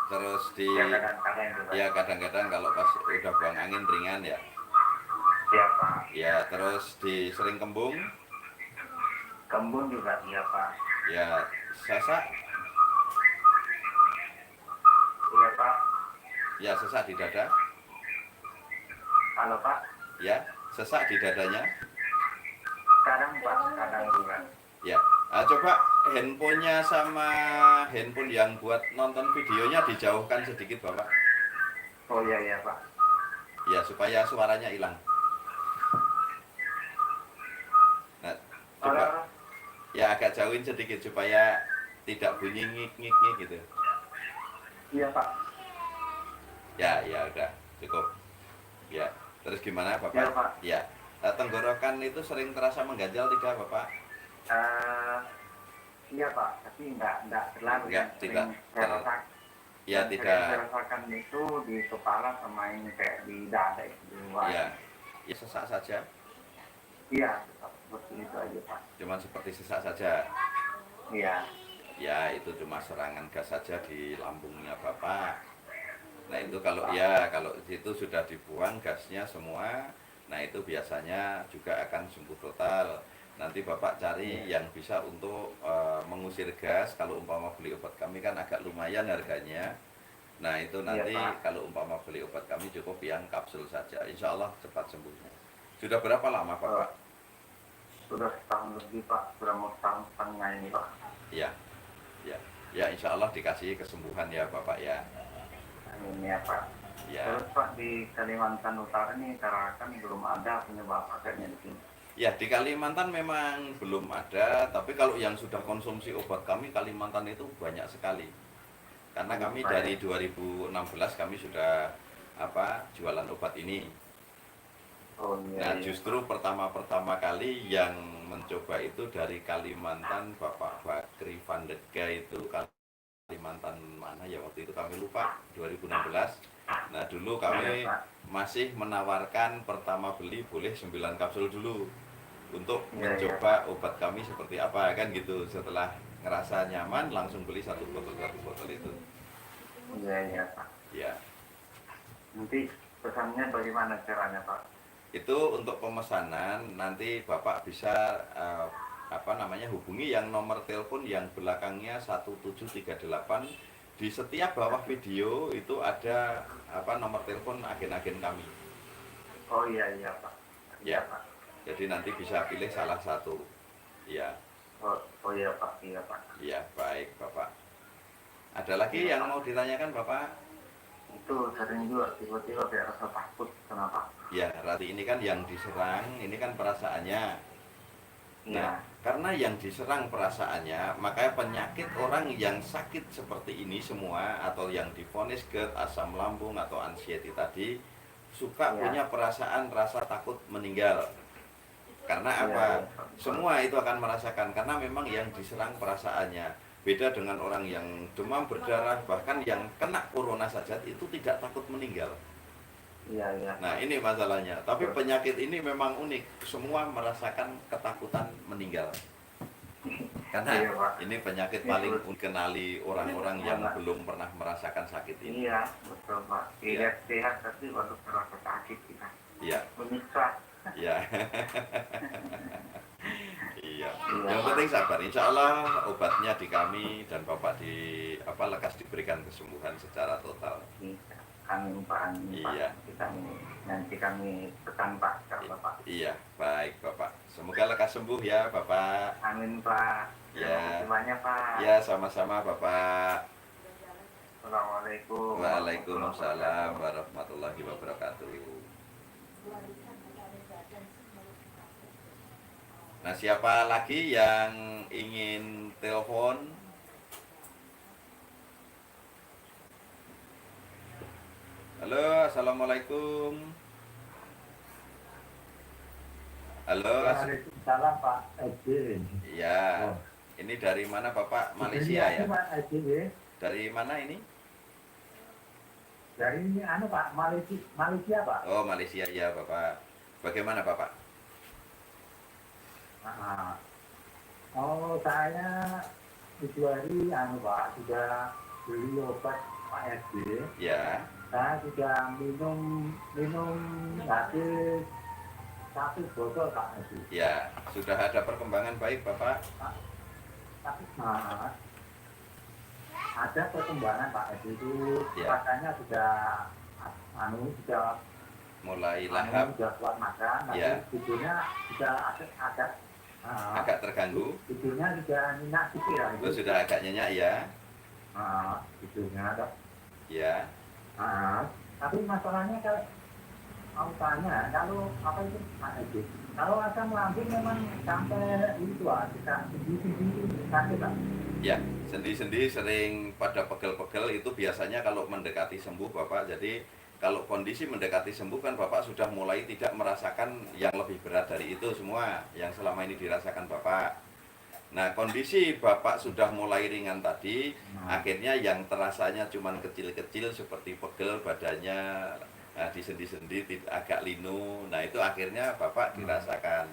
Terus Ya kadang-kadang juga. ya kadang-kadang kalau pas udah buang angin ringan ya. Iya Pak. Ya, terus sering kembung. Kembun juga iya Pak. Ya, sesak. Iya Pak. Ya, sesak di dada. Halo Pak. Ya, sesak di dadanya. Kadang Pak, kadang juga. Ya, coba handphonenya sama handphone yang buat nonton videonya dijauhkan sedikit Bapak. Oh iya iya Pak. Ya, supaya suaranya hilang. Nah, coba Halo. ya agak jauhin sedikit supaya tidak bunyi ngik-ngik gitu. Iya Pak. Ya, ya udah cukup. Ya, terus gimana Bapak? Ya, Pak. Ya, tenggorokan itu sering terasa mengganjal tidak Bapak? Iya Pak, tapi enggak terlalu. Enggak, Yang tidak sering saya rasakan, Ya, yang sering tidak. saya rasakan itu di kepala sama ini kayak di dada itu di luar. Ya, ya sesak saja. Iya, tetap seperti itu aja Pak. Cuman seperti sesak saja. Iya. Ya, itu cuma serangan gas saja di lambungnya Bapak. Nah, itu kalau itu sudah dibuang gasnya semua, nah itu biasanya juga akan sembuh total. Nanti Bapak cari yang bisa untuk mengusir gas. Kalau umpama beli obat kami kan agak lumayan harganya. Nah, itu nanti Pak. kalau umpama beli obat kami cukup yang kapsul saja. Insya Allah cepat sembuhnya. Sudah berapa lama Bapak? Sudah setahun lebih Pak, sudah mau setahun setengah ini Pak. Ya, ya, ya Insya Allah dikasih kesembuhan ya Bapak ya. Ini ya Pak. Ya. Terus Pak di Kalimantan Utara ini Tarakan belum ada penyebab akhirnya di sini. Ya, di Kalimantan memang belum ada, tapi kalau yang sudah konsumsi obat kami Kalimantan itu banyak sekali. Karena kami dari 2016 kami sudah jualan obat ini. Oh Nah, iya. justru pertama kali yang mencoba itu dari Kalimantan Bapak Bakri Vandega itu Kalimantan mana ya waktu itu kami lupa, 2016. Nah dulu kami Iya, Pak. masih menawarkan pertama beli boleh 9 kapsul dulu untuk Iya, mencoba obat kami seperti apa kan gitu. Setelah ngerasa nyaman langsung beli satu botol itu. Iya, Pak. Ya, Nanti pesannya bagaimana caranya, Pak? itu untuk pemesanan nanti Bapak bisa hubungi yang nomor telepon yang belakangnya 1738. Di setiap bawah video itu ada nomor telepon agen-agen kami. Oh iya, Pak. Ya. Pak. Jadi nanti bisa pilih salah satu. Ya, Oh iya, Pak. Iya, Pak. ya baik Bapak. Ada lagi yang mau ditanyakan Bapak? Itu sering juga tiba-tiba kayak rasa takut. Kenapa? Ya, berarti ini kan yang diserang, ini kan perasaannya. Iya. Nah, karena yang diserang perasaannya, makanya penyakit orang yang sakit seperti ini semua atau yang divonis GERD, asam lambung atau anxiety tadi suka Ya. punya perasaan rasa takut meninggal. Karena Ya, apa? ya. Semua itu akan merasakan karena memang yang diserang perasaannya. Beda dengan orang yang demam berdarah, bahkan yang kena corona saja itu tidak takut meninggal. Iya. Nah ini masalahnya. Tapi penyakit ini memang unik. Semua merasakan ketakutan meninggal. Karena Iya, Pak. ini penyakit paling dikenali orang-orang yang belum pernah merasakan sakit ini. Iya, betul, Pak. Iya. Lihat sehat tapi baru terasa sakit kita. Iya, Menyiksa. iya. Iya. Iya, Yang Pak. penting sabar. Insya Allah obatnya di kami dan Bapak lekas diberikan kesembuhan secara total. Iya. Kami Pak. Iya. Nanti kami pesan Pak ke Bapak. Iya, baik Bapak. Semoga lekas sembuh ya Bapak. Amin, Pak. Ya. Terima kasih banyak, Pak. Ya, sama-sama Bapak. Assalamualaikum. Waalaikumsalam warahmatullahi wabarakatuh. Nah, siapa lagi yang ingin telepon? Halo, assalamualaikum. Halo, Waalaikumsalam Pak Edi. ya. Ini dari mana Bapak? Malaysia ya? Pak Edi. Dari mana ini? Dari ini Pak Malaysia Pak. Oh, Malaysia ya Bapak. Bagaimana Bapak? Oh, saya itu hari Pak sudah beli obat Pak Edi. Ya, Saya sudah minum habis 1 botol Pak Edi. ya. Sudah ada perkembangan baik Bapak? Tapi ada perkembangan Pak Edi itu Ya. rasanya sudah sudah Mulai lahap, sudah kuat makan, tapi Ya. tidurnya sudah agak terganggu. tidurnya sudah nyenyak sedikit ya. Oh, sudah agak nyenyak ya? Tidurnya ada. Ya. Tapi masalahnya kalau mau tanya, kalau apa itu Pak Edi? Kalau asam lambung memang sampai itu bisa sendi-sendi sakit Pak. Ya, sendi-sendi sering pada pegel-pegel itu biasanya kalau mendekati sembuh Bapak. Jadi kalau kondisi mendekati sembuh kan Bapak sudah mulai tidak merasakan yang lebih berat dari itu semua yang selama ini dirasakan Bapak. Nah, kondisi Bapak sudah mulai ringan tadi, akhirnya yang terasanya cuma kecil-kecil seperti pegel badannya, di sendi-sendi agak linu. Nah, itu akhirnya Bapak dirasakan.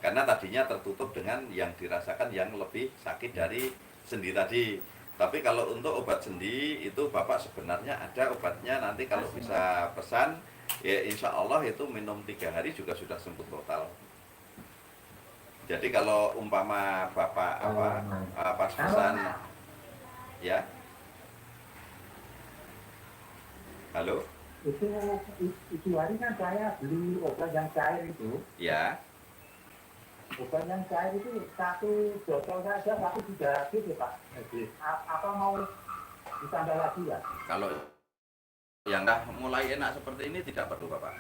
Karena tadinya tertutup dengan yang dirasakan yang lebih sakit dari sendi tadi. Tapi kalau untuk obat sendi itu Bapak sebenarnya ada obatnya, nanti kalau bisa pesan ya insya Allah itu minum 3 hari juga sudah sembuh total. Jadi kalau umpama Bapak pas pesan ya. Halo? Itu hari kan saya beli obat yang cair itu. Ya. Obat yang cair itu 1 botol saja, tapi sudah habis ya Pak. Apa mau ditambah lagi ya? Kalau yang dah mulai enak seperti ini tidak perlu Bapak.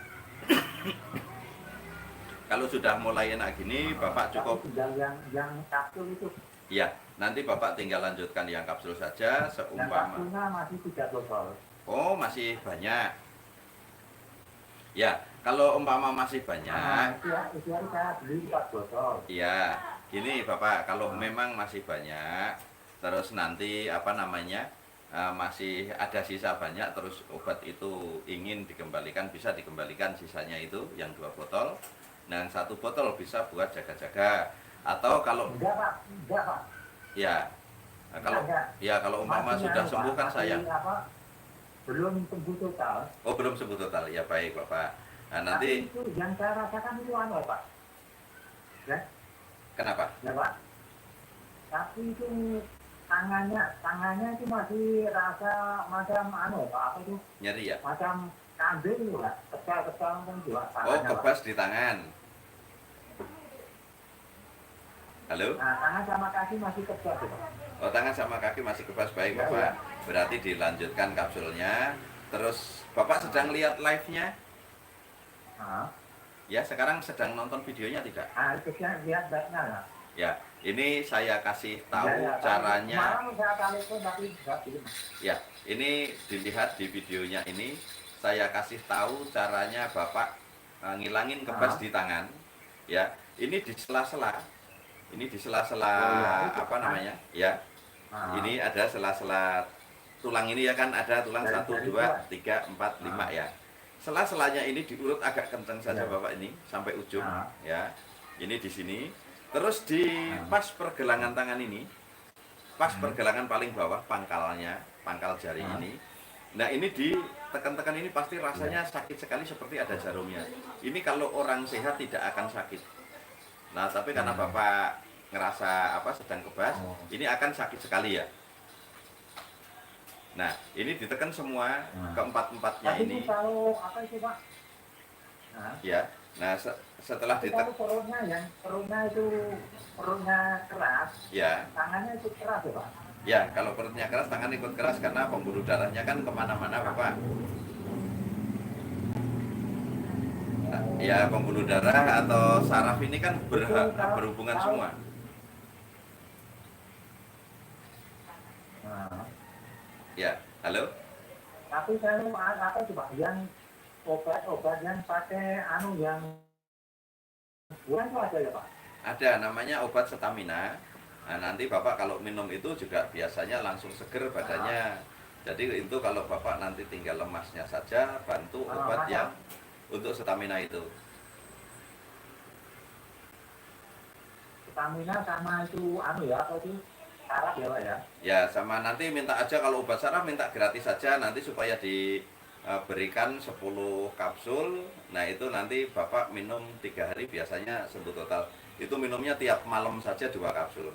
Kalau sudah mulai enak gini, Bapak cukup. Tinggal yang kapsul itu. Ya, nanti Bapak tinggal lanjutkan yang kapsul saja Yang seumpama. kapsulnya masih 3 botol. Oh, masih banyak. Ya, kalau umpama masih banyak, Itu hari saya beli 4 botol. ya, gini Bapak, kalau memang masih banyak, terus nanti apa namanya masih ada sisa banyak, terus obat itu ingin dikembalikan, bisa dikembalikan sisanya itu yang 2 botol. Nah, 1 botol bisa buat jaga-jaga, atau kalau Enggak Pak. ya kalau Enggak. ya kalau umpama Masih sudah anu, sembuh Pak, kan masih sayang. belum sembuh total. Oh, belum sembuh total, ya baik Bapak. Nah, Tapi nanti itu yang saya rasakan itu anu Pak. Ya, kenapa? ya Pak. Tapi itu tangannya itu masih rasa macam anu Pak, apa itu? Nyeri ya? Macam kambing itu Pak. Kesal-kesal kan juga Oh, tangannya, Pak. kebas di tangan. Halo? Nah, tangan sama kaki masih kebas ya, Pak. Oh, tangan sama kaki masih kebas, baik Ya, Bapak. Berarti dilanjutkan kapsulnya. Terus Bapak sedang lihat live-nya? Nah, Ya, sekarang sedang nonton videonya tidak? itu saya lihat baiknya lah. Ya, ini saya kasih tahu Ya, ya, caranya. Kemarin saya telepon tapi enggak film. Ya, ini dilihat di videonya ini. Saya kasih tahu caranya Bapak ngilangin kebas di tangan. Ya, ini di sela-sela. Ini di sela-sela apa namanya? Ya, ini ada sela-sela tulang ini ya kan, ada tulang 1, 2, 3, 4, 5 ya. Sela-selanya ini diurut agak kencang saja Bapak ini sampai ujung ya. Ini di sini. Terus di pas pergelangan tangan ini, pas pergelangan paling bawah pangkalnya, pangkal jari ini. Nah, ini ditekan-tekan ini pasti rasanya sakit sekali seperti ada jarumnya. Ini kalau orang sehat tidak akan sakit. Nah, tapi karena Bapak ngerasa apa sedang kebas, ini akan sakit sekali ya. Nah, ini ditekan semua keempat-empatnya Tapi ini. itu kalau apa itu Pak? Nah, Ya. Nah, setelah tapi ditekan, kalau perutnya keras, ya, tangannya itu keras ya Pak. ya kalau perutnya keras, tangan ikut keras karena pembuluh darahnya kan kemana-mana Bapak. Nah, ya pembuluh darah atau saraf ini kan berhubungan semua. Nah, Ya, halo. tapi kalau apa itu Pak? Yang obat-obat yang pakai anu yang bukan itu ada ya Pak? Ada namanya obat stamina. Nah, nanti Bapak kalau minum itu juga biasanya langsung seger badannya. Jadi itu kalau Bapak nanti tinggal lemasnya saja, bantu obat yang untuk stamina itu. Stamina sama itu anu ya, apa itu? Saraf ya Pak ya? Ya, sama nanti minta aja kalau obat saraf minta gratis saja nanti supaya diberikan 10 kapsul. Nah, itu nanti Bapak minum 3 hari biasanya sembuh total. Itu minumnya tiap malam saja 2 kapsul.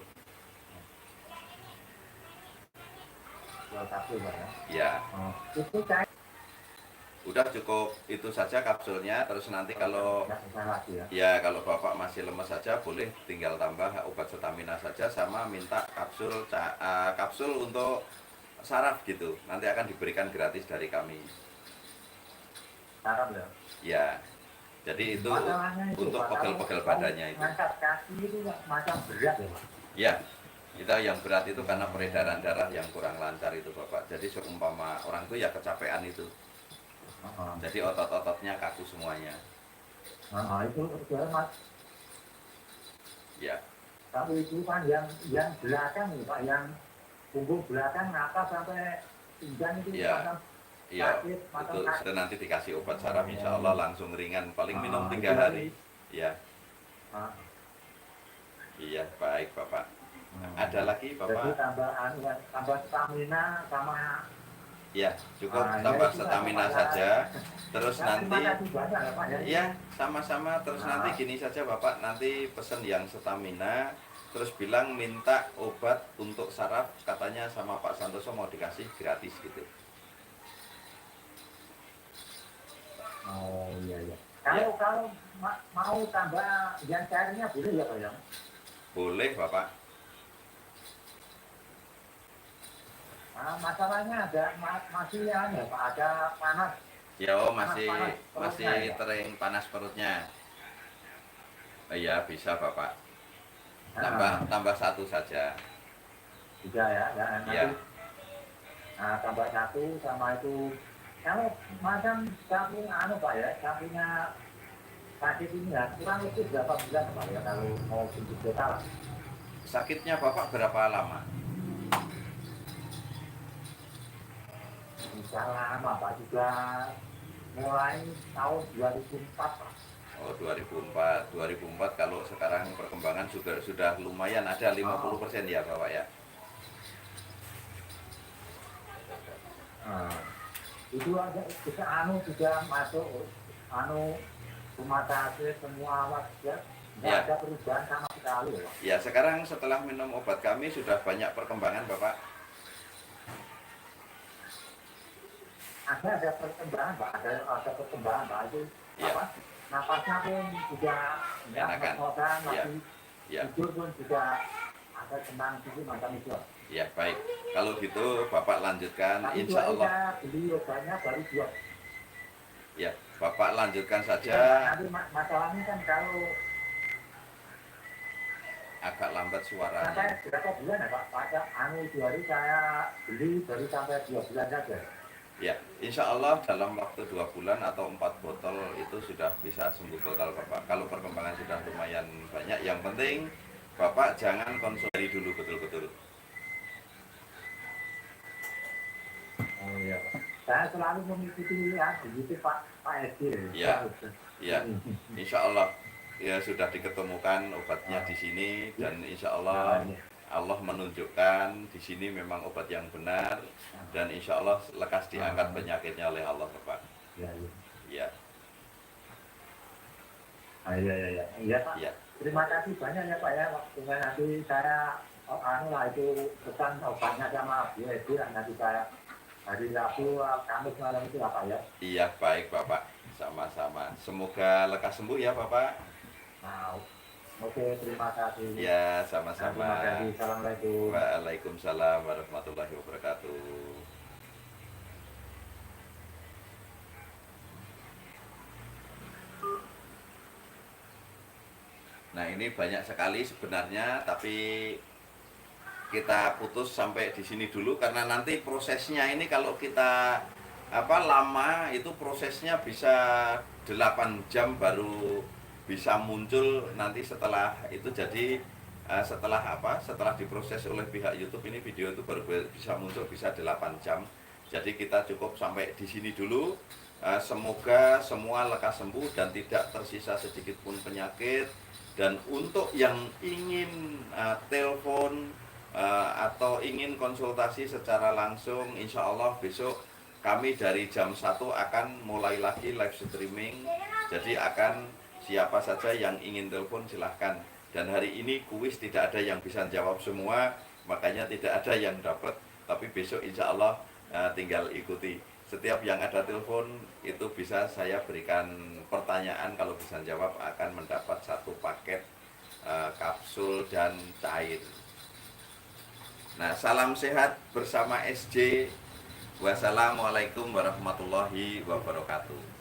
2 kapsul Pak ya? Ya. Oh, itu saya Udah cukup itu saja kapsulnya. Terus nanti kalau nggak usah lagi ya. ya kalau Bapak masih lemas saja boleh tinggal tambah obat stamina saja sama minta kapsul untuk saraf gitu. Nanti akan diberikan gratis dari kami. Saraf ya? Ya. Jadi itu Masalahnya itu, untuk Pak, pegel-pegel kalau badannya itu. ngangkat kaki itu macam berat ya Pak? Ya. Kita yang berat itu karena peredaran darah yang kurang lancar itu Bapak. Jadi seumpama orang itu ya kecapean itu. Jadi otot-ototnya kaku semuanya. Itu Mas. Ya. Tapi itu kan yang belakang nih Pak, yang punggung belakang atas sampai pinggang itu Ya. macam Iya, sakit, macam itu sakit. sudah nanti dikasih obat saraf insya Allah langsung ringan. Paling minum 3 itu hari. Ya. Nah, Iya, baik Bapak. Ada lagi Jadi Bapak? tambah stamina sama Ya, cukup tambah itu stamina Pak, saja. Terus ya, nanti terima kasih banyak ya Pak ya. ya sama-sama. Terus nanti gini saja Bapak, nanti pesen yang stamina. Terus bilang minta obat untuk saraf, katanya sama Pak Santoso mau dikasih gratis gitu. Oh iya iya. Kalau mau tambah yang cairnya boleh ya Pak ya? Boleh Bapak. Masalahnya masih ya Pak, ada panas. Ya, oh, masih perutnya, ya? tering panas perutnya. Oh, iya, bisa Bapak. Ah. Tambah 1 saja. Bisa ya, nanti. Ya. Nah, tambah 1 sama itu. Kalau macam samping Pak ya, sampingnya sakit ini ya, kurang lebih berapa bulan Pak ya kalau mau sembuh total? Sakitnya Bapak berapa lama? Waalaikumsalam, Bapak juga mulai tahun 2004 Pak. Oh 2004 kalau sekarang perkembangan sudah lumayan ada 50% ya Bapak ya. Nah, itu aja kita sudah masuk rumah sakit semua Mas ya. Nggak Ya. ada perubahan sama sekali Pak. Ya sekarang setelah minum obat kami sudah banyak perkembangan Bapak. Ada perkembangan Pak, ada perkembangan Pak itu Ya. apa? Napasnya pun juga nggak Enakan. ngos-ngosan, Ya. lagi Ya. tidur pun juga ada tenang gitu macam itu. Ya baik. Kalau gitu Bapak lanjutkan Tapi insya Allah. saya beli obatnya baru 2. Ya Bapak lanjutkan Ya, saja. nanti masalahnya kan kalau Agak lambat suaranya. sampai berapa bulan ya Pak? Pada 2 hari saya beli baru sampai 2 bulan saja. Ya, insya Allah dalam waktu 2 bulan atau 4 botol itu sudah bisa sembuh total Bapak. Kalau perkembangan sudah lumayan banyak, yang penting Bapak jangan konsumsi dulu betul-betul. Oh iya Pak. Saya selalu mengikuti ya begitu Pak SD. Ya. Ya, insya Allah ya sudah diketemukan obatnya di sini dan insya Allah Allah menunjukkan di sini memang obat yang benar dan insya Allah lekas diangkat penyakitnya oleh Allah Bapak. Ya, ya. Ya, Iya. Iya Pak. ya, Terima kasih banyak ya Pak ya. Waktunya nanti saya itu pesan obatnya sama Bu Edi nanti saya hari Rabu, Kamis malam itu apa ya? iya baik Bapak, sama-sama. Semoga lekas sembuh ya Bapak. Nah, oke terima kasih. Ya, Terima sama-sama. kasih. Assalamualaikum. Waalaikumsalam warahmatullahi wabarakatuh. Nah, ini banyak sekali sebenarnya, tapi kita putus sampai di sini dulu karena nanti prosesnya ini kalau kita lama itu prosesnya bisa 8 jam baru bisa muncul nanti setelah itu jadi setelah diproses oleh pihak YouTube ini video itu baru bisa muncul bisa 8 jam. Jadi kita cukup sampai di sini dulu. Semoga semua lekas sembuh dan tidak tersisa sedikit pun penyakit. Dan untuk yang ingin telepon atau ingin konsultasi secara langsung, insya Allah besok kami dari jam 1 akan mulai lagi live streaming. Jadi akan siapa saja yang ingin telepon silahkan. Dan hari ini kuis tidak ada yang bisa jawab semua, makanya tidak ada yang dapat. Tapi besok insya Allah tinggal ikuti. Setiap yang ada telepon itu bisa saya berikan pertanyaan, kalau bisa jawab akan mendapat 1 paket kapsul dan cair. Nah, salam sehat bersama SJ. Wassalamualaikum warahmatullahi wabarakatuh.